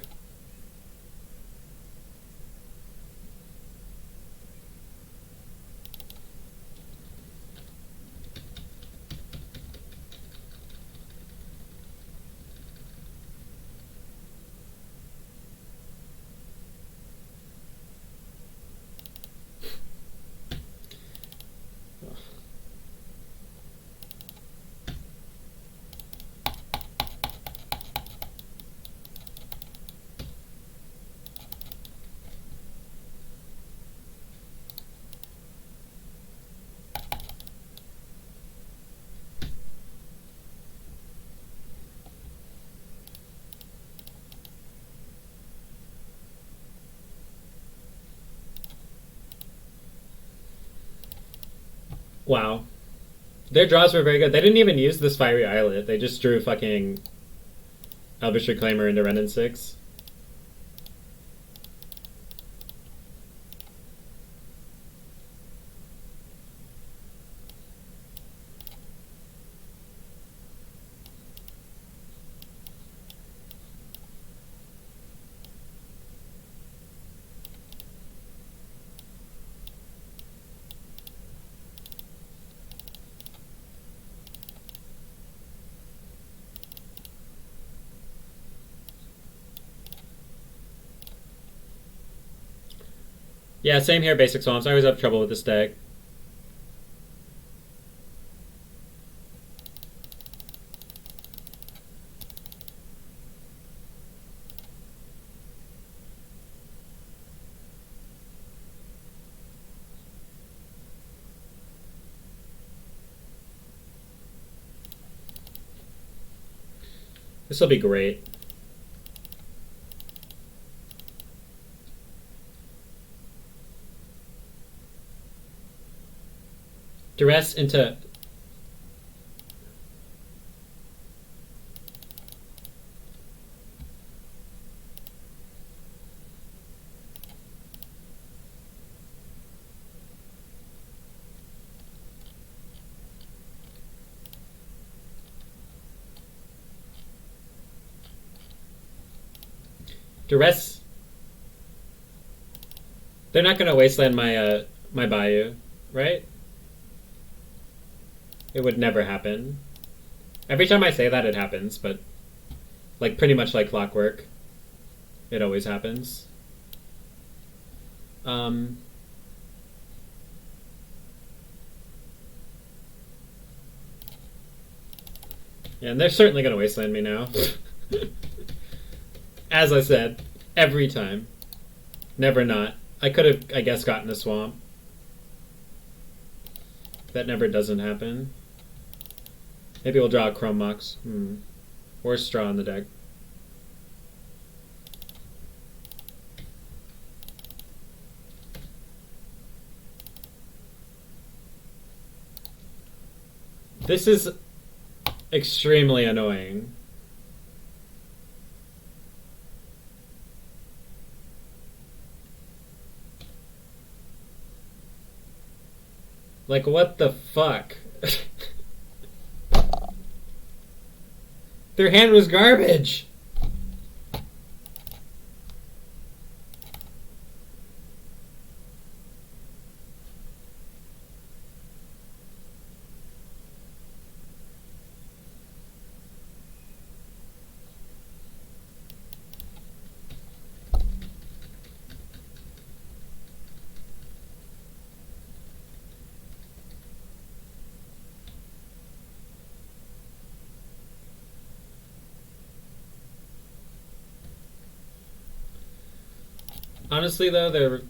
Wow. Their draws were very good. They didn't even use this Fiery Islet. They just drew fucking Elvish Reclaimer into Ren and 6. Yeah, same here, Basic Swamps. I always have trouble with this deck. This will be great. Duress into... Duress. They're not going to wasteland my my Bayou, right? It would never happen. Every time I say that, it happens, but like pretty much like clockwork, it always happens. Yeah, and they're certainly going to wasteland me now. As I said, every time. Never not. I could have, I guess, gotten a swamp. That never doesn't happen. Maybe we'll draw a Chrome Mox. Or Straw in the deck. This is extremely annoying. Like, what the fuck? Their hand was garbage! Honestly, though, their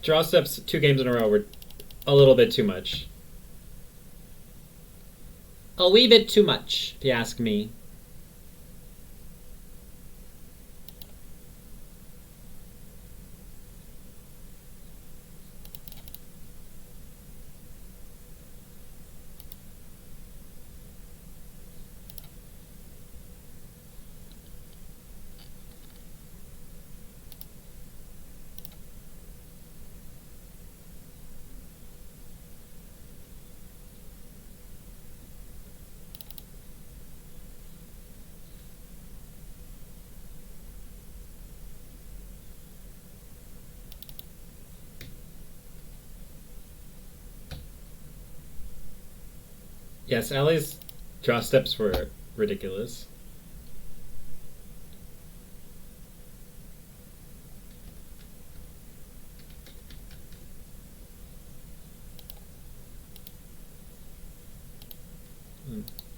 draw steps 2 games in a row were a little bit too much. A wee bit too much, if you ask me. Yes, Allie's draw steps were ridiculous.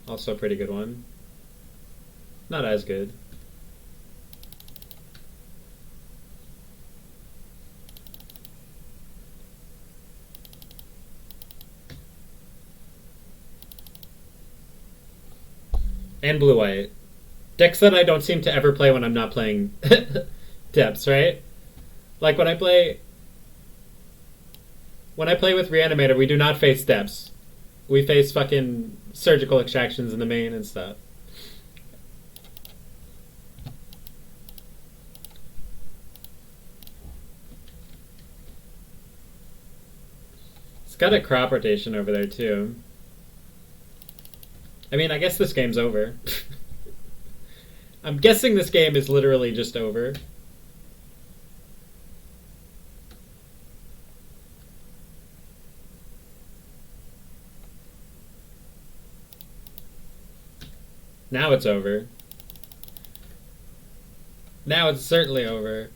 Also a pretty good one. Not as good. And blue-white. Decks that I don't seem to ever play when I'm not playing depths, right? Like when I play with Reanimator, we do not face depths. We face fucking surgical extractions in the main and stuff. It's got a crop rotation over there too. I mean, I guess this game's over. I'm guessing this game is literally just over. Now it's over. Now it's certainly over.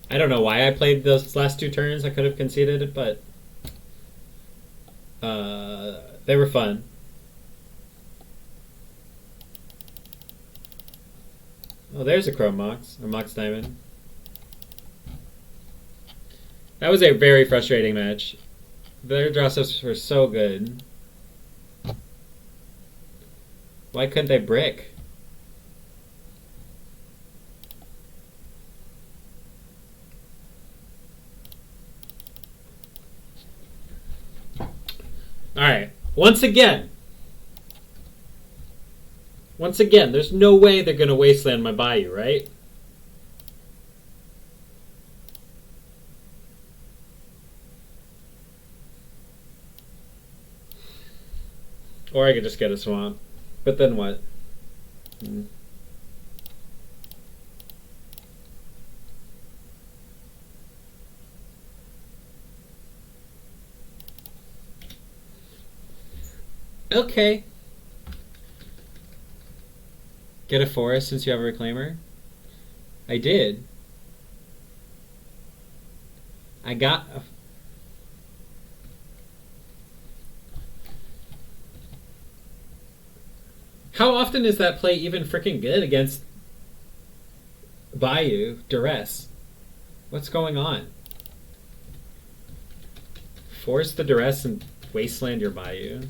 I don't know why I played those last 2 turns. I could have conceded it, but they were fun. Oh, there's a Chrome Mox, or Mox Diamond. That was a very frustrating match. Their draw steps were so good. Why couldn't they brick? Alright, once again, there's no way they're going to wasteland my Bayou, right? Or I could just get a swamp. But then what? Okay. Get a forest since you have a reclaimer? I did. I got a... How often is that play even freaking good against Bayou Duress? What's going on? Force the Duress and wasteland your Bayou.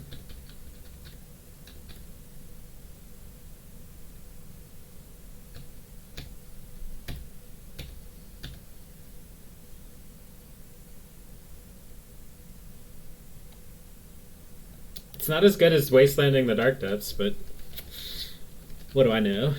It's not as good as wastelanding the Dark Depths, but what do I know?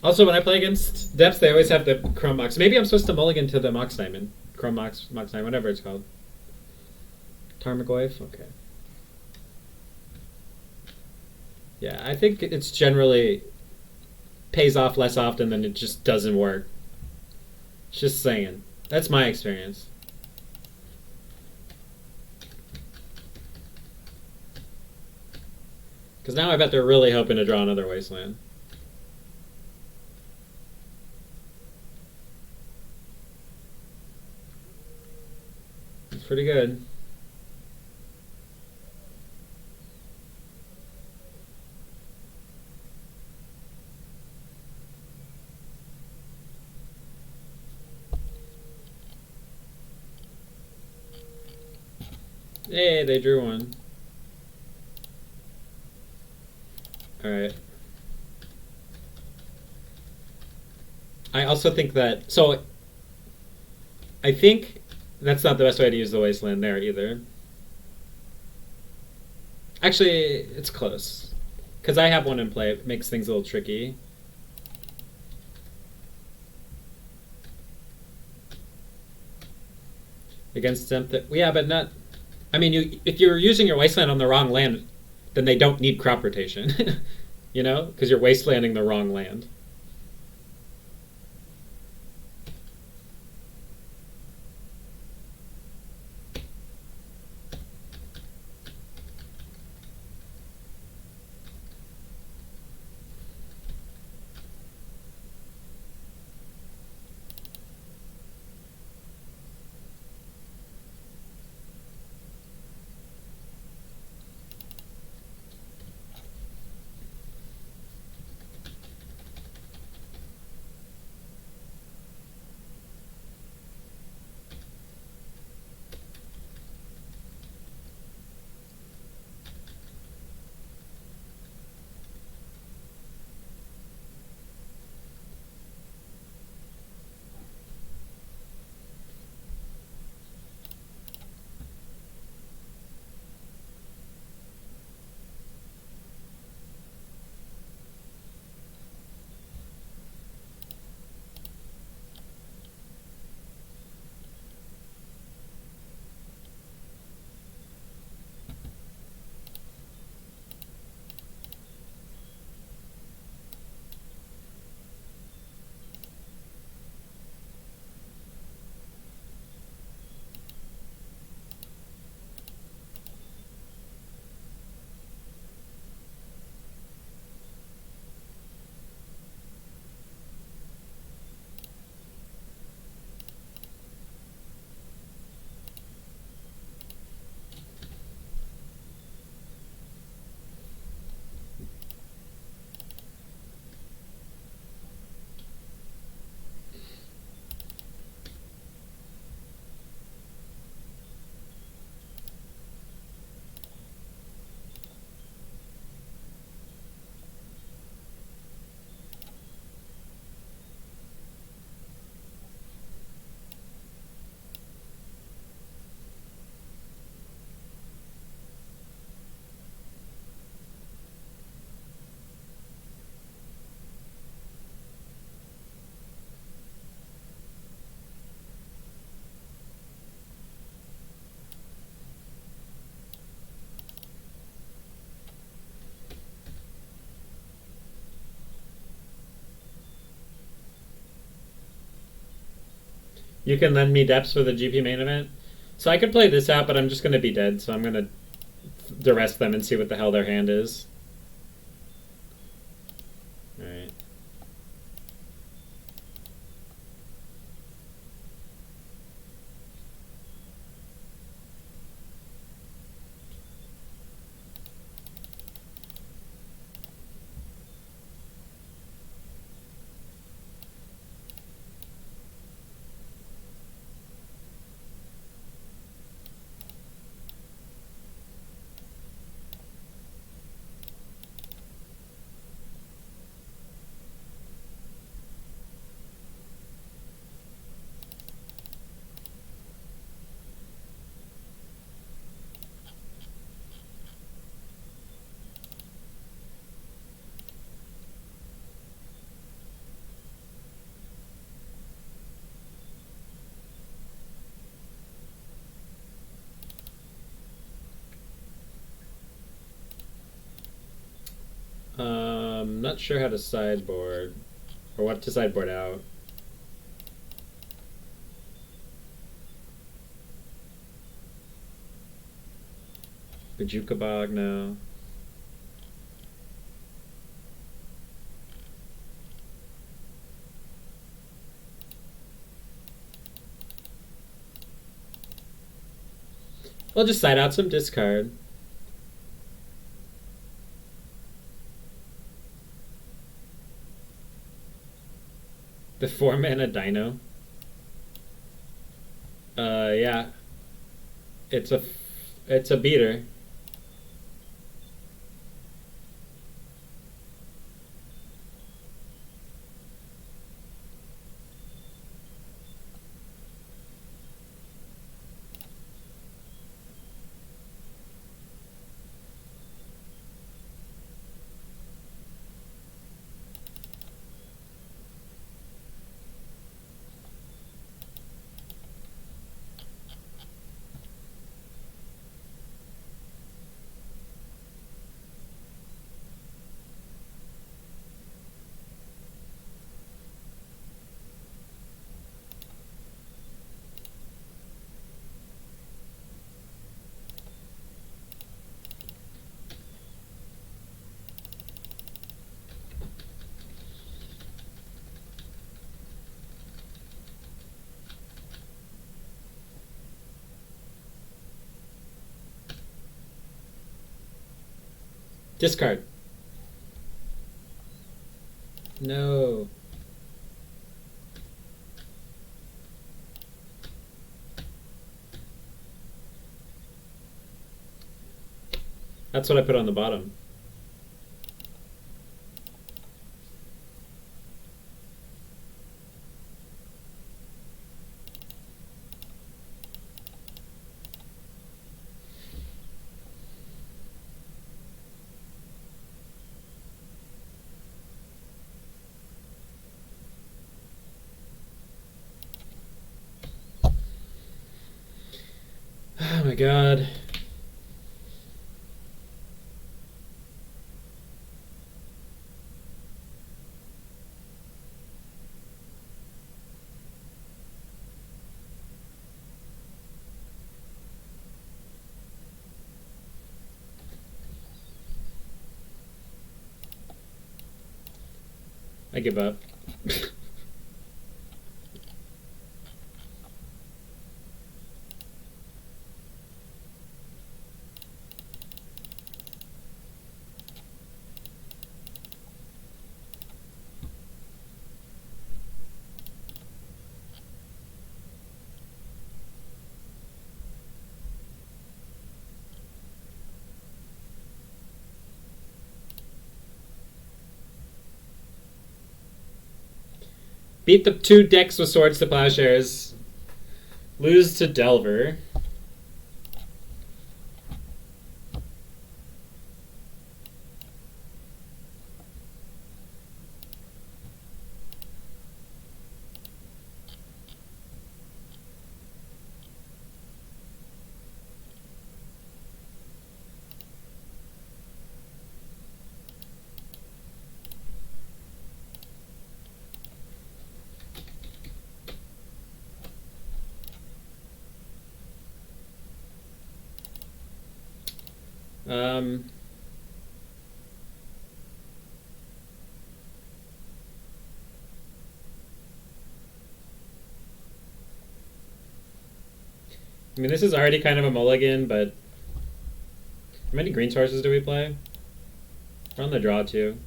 Also, when I play against Depths, they always have the Chrome Mox. Maybe I'm supposed to mulligan to the Mox Diamond. Chrome Mox Diamond, whatever it's called. Tarmogoyf? Okay. Yeah, I think it's generally pays off less often than it just doesn't work. Just saying. That's my experience. Because now I bet they're really hoping to draw another Wasteland. It's pretty good. Hey, they drew one. Alright. I also think that... So, I think that's not the best way to use the Wasteland there either. Actually, it's close. Because I have one in play. It makes things a little tricky. Against them... Yeah, but not... I mean, if you're using your Wasteland on the wrong land, then they don't need crop rotation. You know? Because you're wastelanding the wrong land. You can lend me depths for the GP main event. So I could play this out, but I'm just going to be dead, so I'm going to duress them and see what the hell their hand is. Alright. Not sure how to sideboard or what to sideboard out. Bajuka Bog, no. I'll just side out some discard. The 4-mana Dino. Yeah. It's a beater. Discard. No. That's what I put on the bottom. Oh my god. I give up. Beat the 2 decks with Swords to Plowshares. Lose to Delver. Um, I mean, this is already kind of a mulligan, but how many green sources do we play? We're on the draw, too.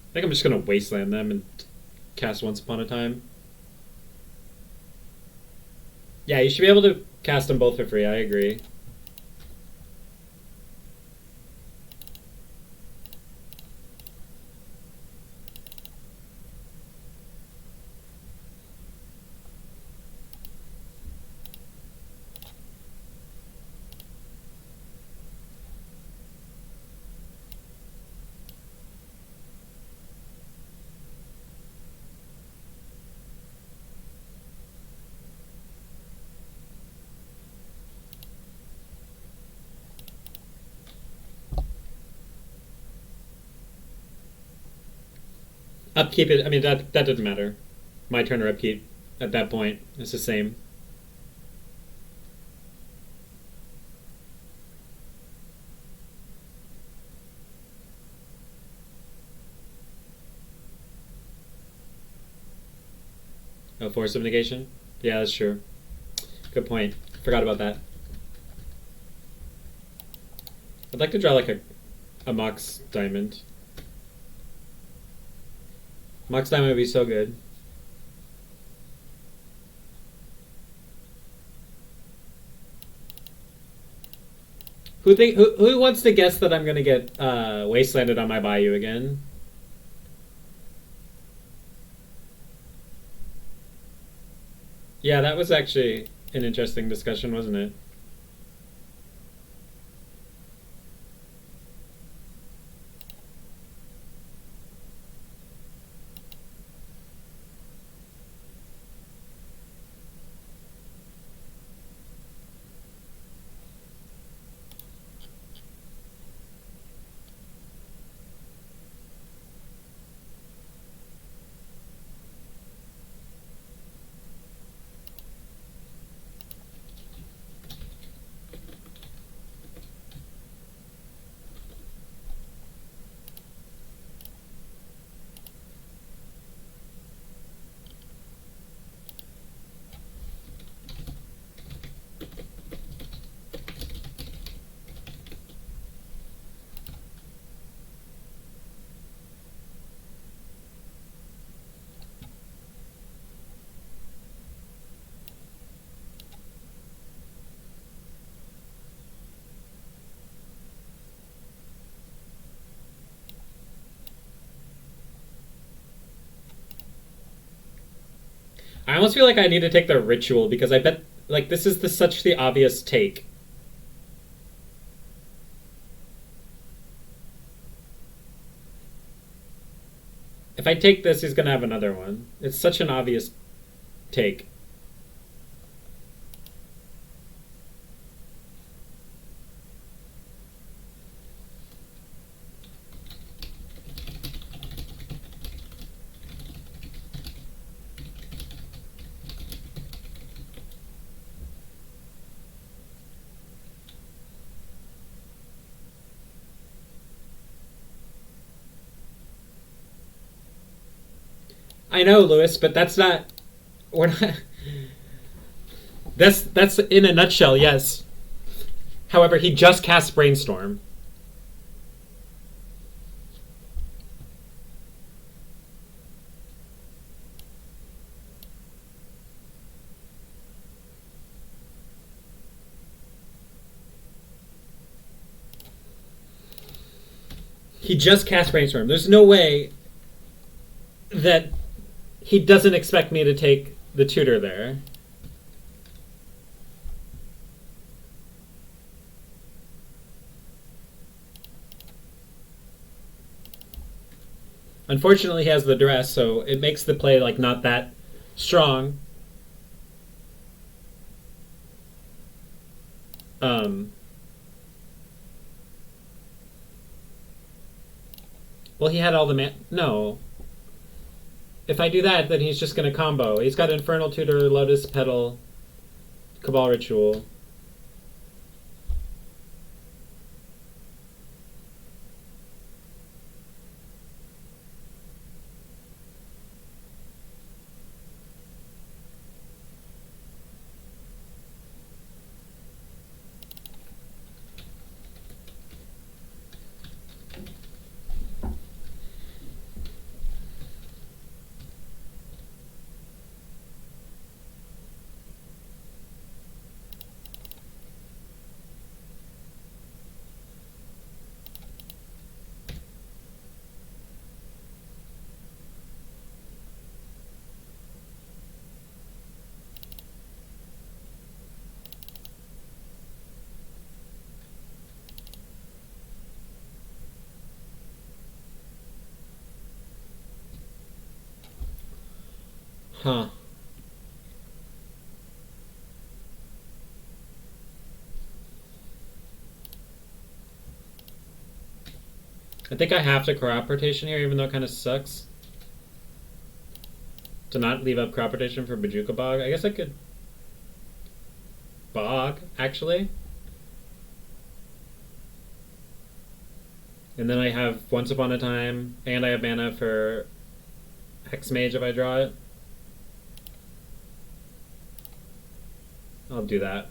I think I'm just going to wasteland them and cast Once Upon a Time. Yeah, you should be able to cast them both for free, I agree. Upkeep it. I mean, that doesn't matter. My turn or upkeep at that point. It's the same. Oh, Force of Negation? Yeah, that's true. Good point. Forgot about that. I'd like to draw like a Mox Diamond. Mox Diamond would be so good. Who wants to guess that I'm gonna get wastelanded on my Bayou again? Yeah, that was actually an interesting discussion, wasn't it? I almost feel like I need to take the ritual because I bet like this is such the obvious take. If I take this, he's gonna have another one. It's such an obvious take. I know, Lewis, but that's not. We're not. That's in a nutshell. Yes. However, he just cast Brainstorm. He just cast Brainstorm. There's no way that he doesn't expect me to take the tutor there. Unfortunately, he has the duress, so it makes the play like not that strong. Um, well, he had all the No. If I do that, then he's just going to combo. He's got Infernal Tutor, Lotus Petal, Cabal Ritual. Huh. I think I have to crop rotation here, even though it kind of sucks to not leave up crop rotation for Bajuka Bog. I guess I could Bog, actually. And then I have Once Upon a Time, and I have mana for Hex Mage if I draw it. I'll do that.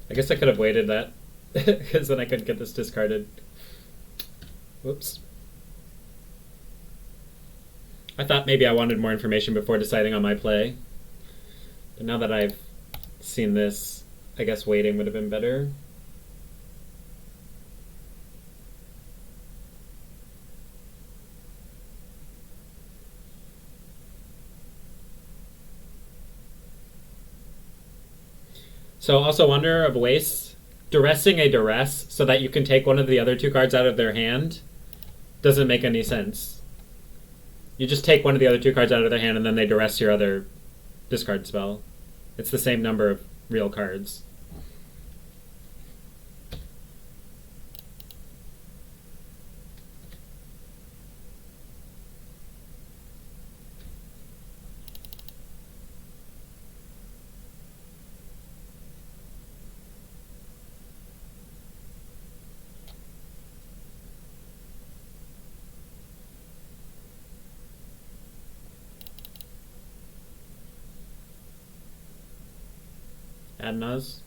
I guess I could have waited that, because then I could get this discarded. Whoops. I thought maybe I wanted more information before deciding on my play. But now that I've seen this, I guess waiting would have been better. So also Wonder of Waste, duressing a duress so that you can take one of the other two cards out of their hand doesn't make any sense. You just take one of the other two cards out of their hand and then they duress your other discard spell. It's the same number of real cards. Adnaz.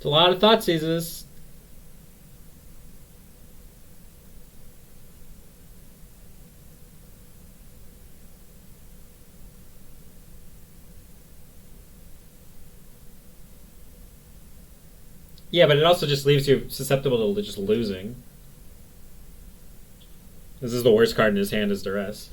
It's a lot of thought seizes. Yeah, but it also just leaves you susceptible to just losing. This is the worst card in his hand, is Duress.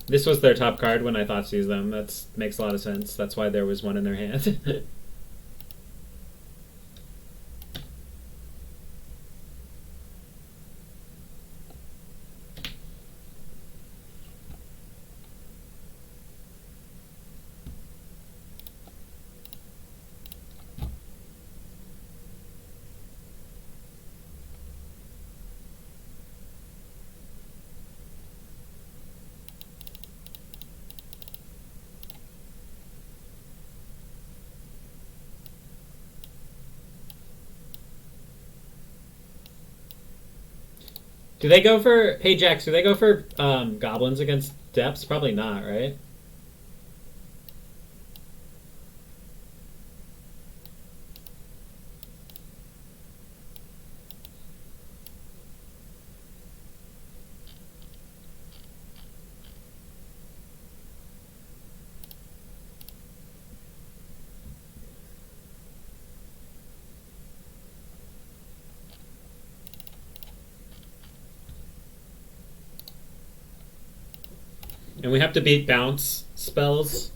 This was their top card when I thought sees them. That makes a lot of sense. That's why there was one in their hand. Do they go for... Hey, Jax, do they go for goblins against depths? Probably not, right? And we have to beat bounce spells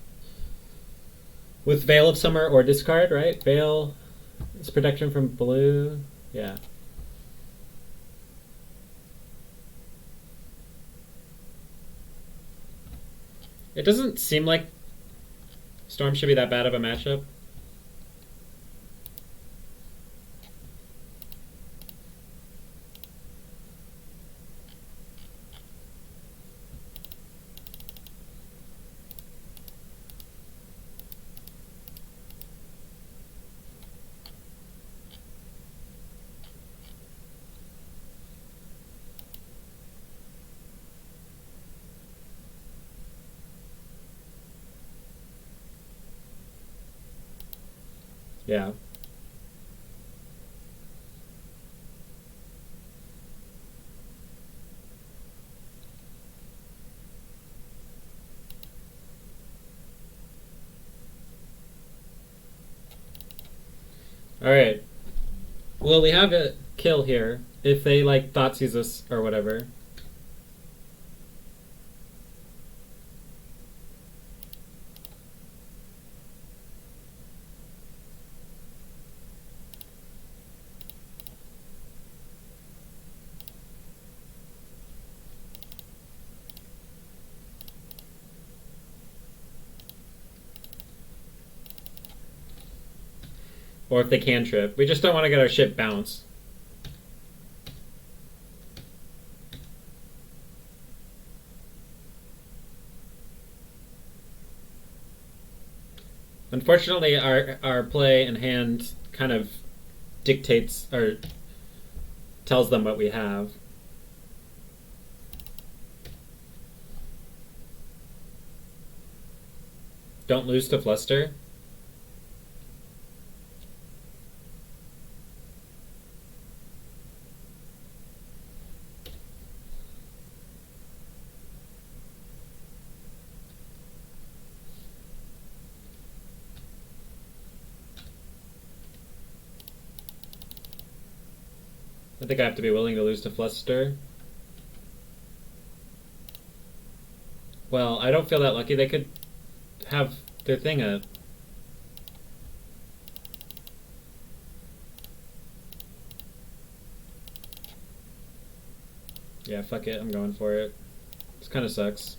with Veil of Summer or discard, right? Veil is protection from blue. Yeah. It doesn't seem like Storm should be that bad of a matchup. Yeah. Alright. Well, we have a kill here. If they, like, Thoughtseize us or whatever. Or if they cantrip. We just don't want to get our ship bounced. Unfortunately, our play and hand kind of dictates or tells them what we have. Don't lose to Fluster. I think I have to be willing to lose to Fluster. Well, I don't feel that lucky. They could have their thing up. Yeah, fuck it. I'm going for it. This kind of sucks.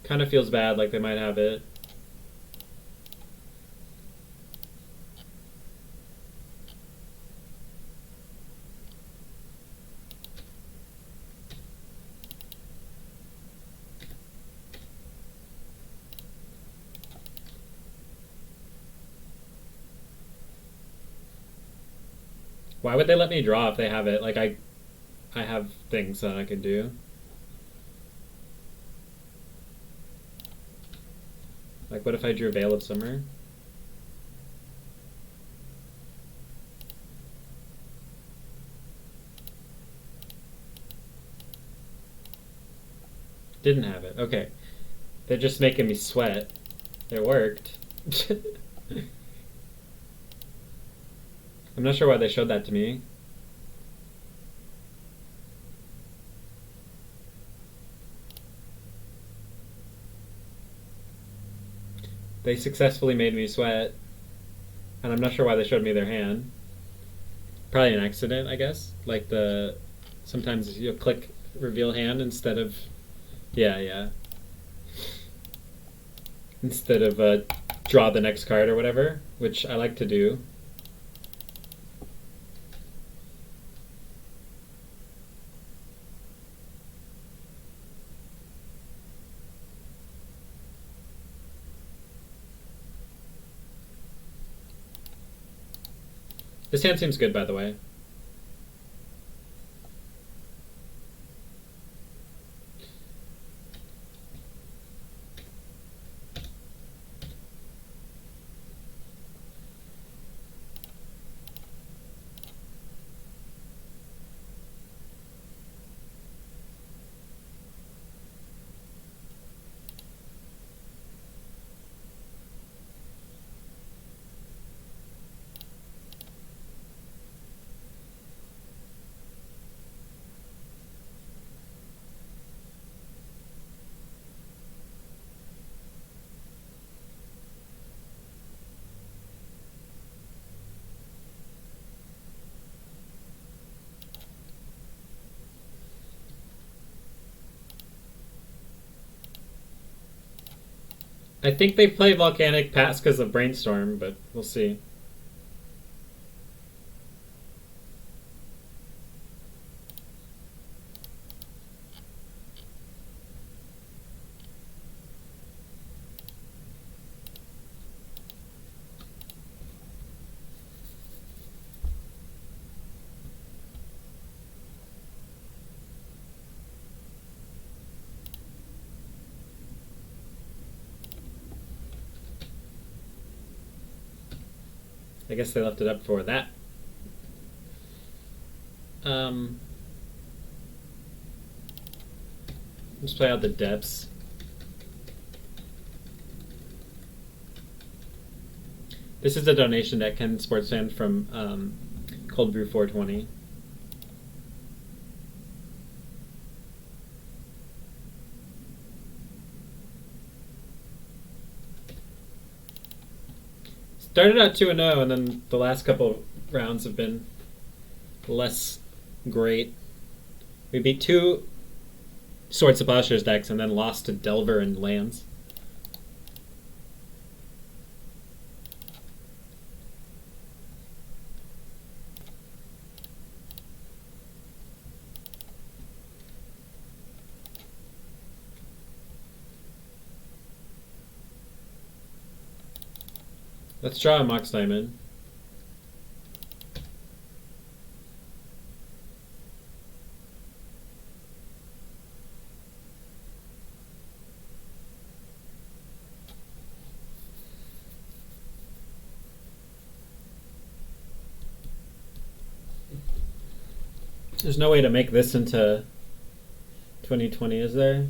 Kind of feels bad, like they might have it. Why would they let me draw if they have it? Like, I have things that I could do. Like, what if I drew Veil of Summer? Didn't have it. Okay. They're just making me sweat. It worked. I'm not sure why they showed that to me. They successfully made me sweat, and I'm not sure why they showed me their hand. Probably an accident, I guess. Like sometimes you'll click reveal hand instead of, yeah. Instead of draw the next card or whatever, which I like to do. This hand seems good, by the way. I think they play Volcanic Pass because of Brainstorm, but we'll see. I guess they left it up for that. Let's play out the depths. This is a donation deck, Ken Sports Fan, from Coldbrew420. Started out 2-0, and then the last couple rounds have been less great. We beat 2 Swords of Plowshares decks and then lost to Delver and Lands. Let's draw a Mox Diamond. There's no way to make this into 2020, is there?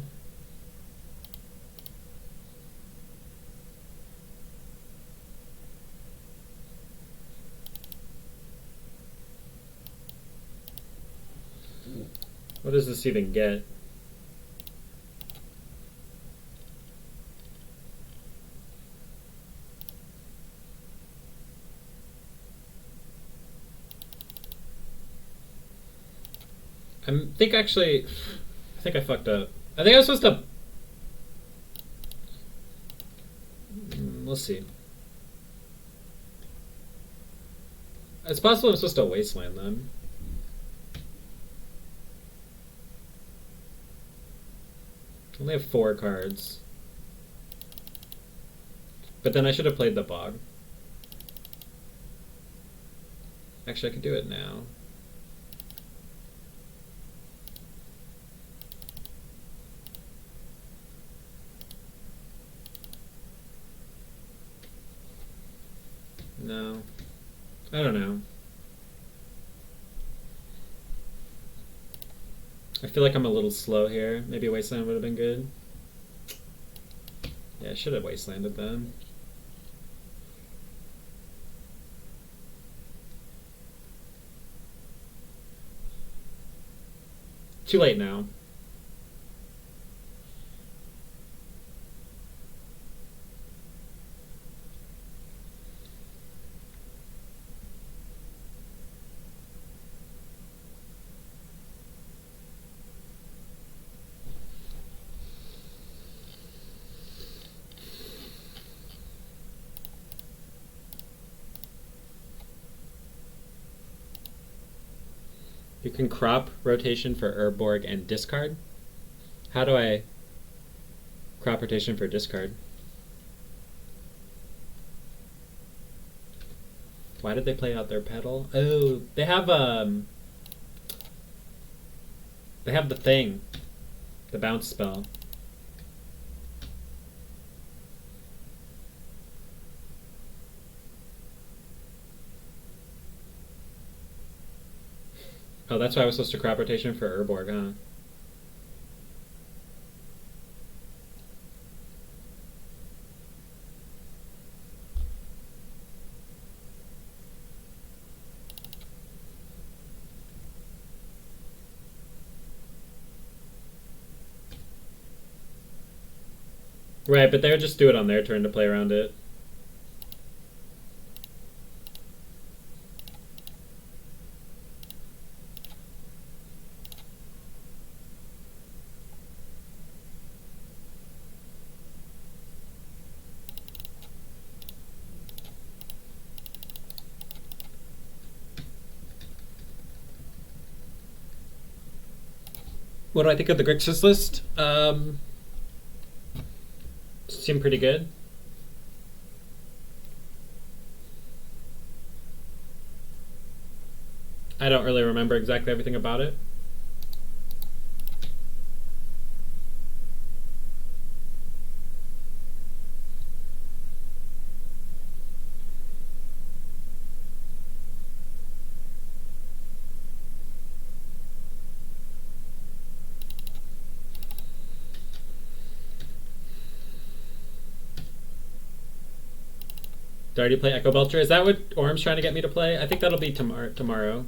What does this even get? I think I fucked up. I think I was supposed to... Let's see. It's possible I'm supposed to Wasteland them. I only have 4 cards. But then I should have played the Bog. Actually, I could do it now. No. I don't know. I feel like I'm a little slow here. Maybe Wasteland would have been good. Yeah, I should have Wastelanded them. Too late now. You can crop rotation for Urborg and discard. How do I crop rotation for discard? Why did they play out their pedal? Oh, they have the thing, the bounce spell. Oh, that's why I was supposed to crop rotation for Urborg, huh? Right, but they would just do it on their turn to play around it. What do I think of the Grixis list? Seem pretty good. I don't really remember exactly everything about it. Do I already play Echo Belcher? Is that what Orm's trying to get me to play? I think that'll be tomorrow.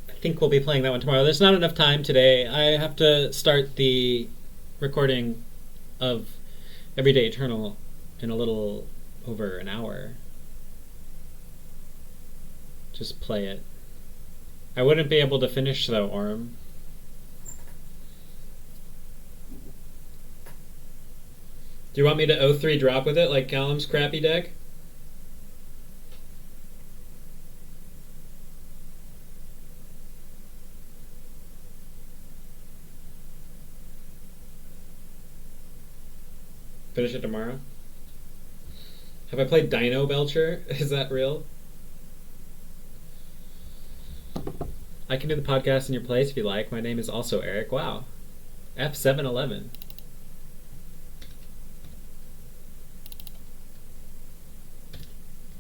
I think we'll be playing that one tomorrow. There's not enough time today. I have to start the recording of Everyday Eternal in a little over an hour. Just play it. I wouldn't be able to finish though, Orm. Do you want me to 0-3 drop with it like Callum's crappy deck? Finish it tomorrow? Have I played Dino Belcher? Is that real? I can do the podcast in your place if you like. My name is also Eric. Wow. F711.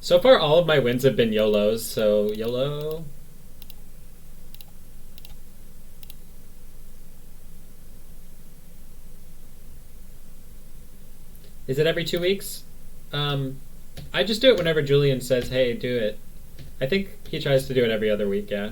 So far, all of my wins have been YOLOs, so YOLO. Is it every 2 weeks? I just do it whenever Julian says, hey, do it. I think he tries to do it every other week, yeah.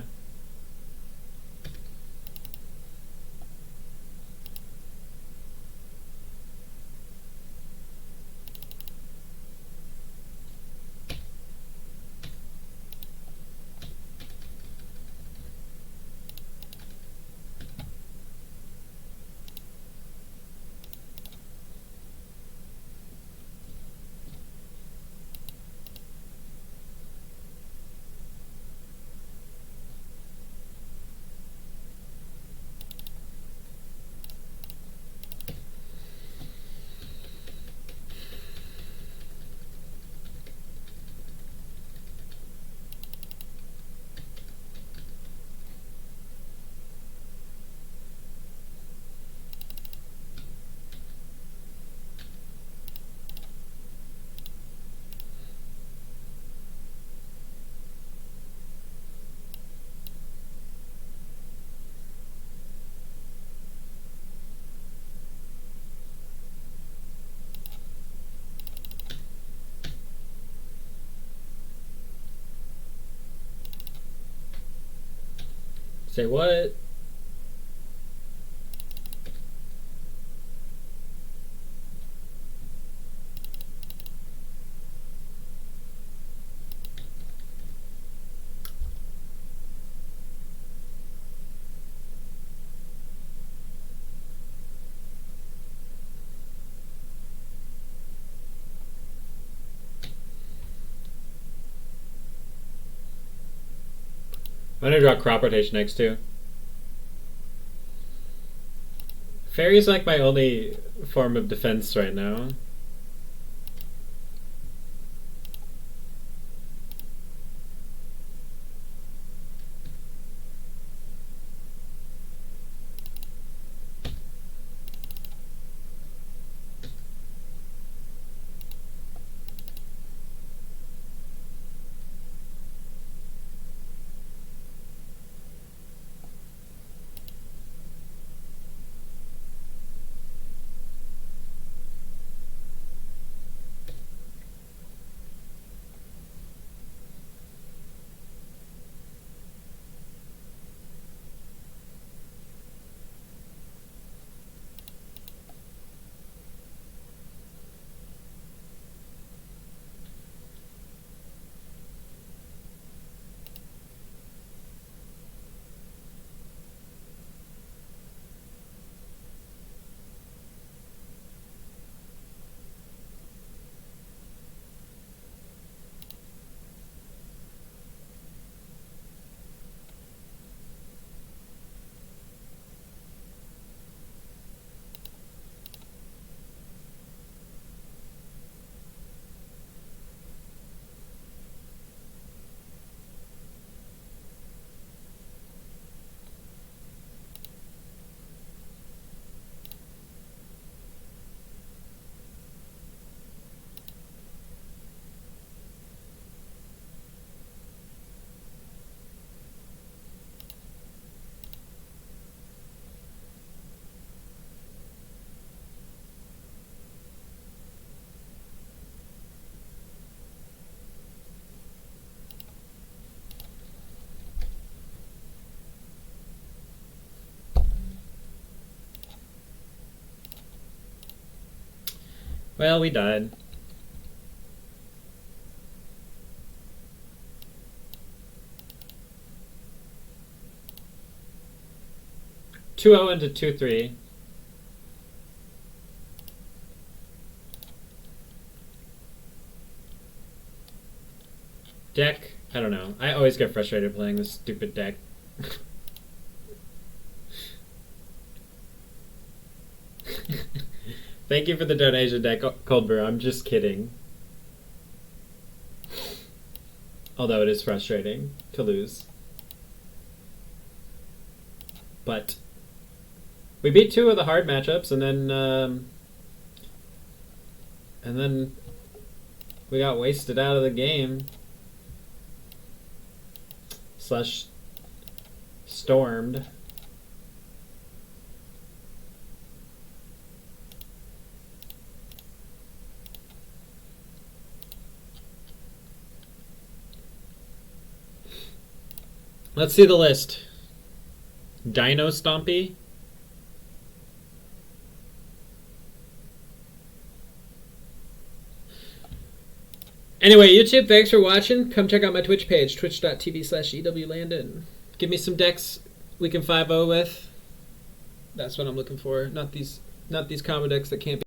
Say what? I'm gonna draw crop rotation next too. Fairy's like my only form of defense right now. Well, we died. Two 0 into 2-3. Deck, I don't know. I always get frustrated playing this stupid deck. Thank you for the donation, deck, Coldbrew. I'm just kidding. Although it is frustrating to lose. But we beat two of the hard matchups, and then we got wasted out of the game. Slash stormed. Let's see the list. Dino Stompy. Anyway, YouTube, thanks for watching. Come check out my Twitch page, twitch.tv/Ewlandon. Give me some decks we can 5-0 with. That's what I'm looking for. Not these combo decks that can't be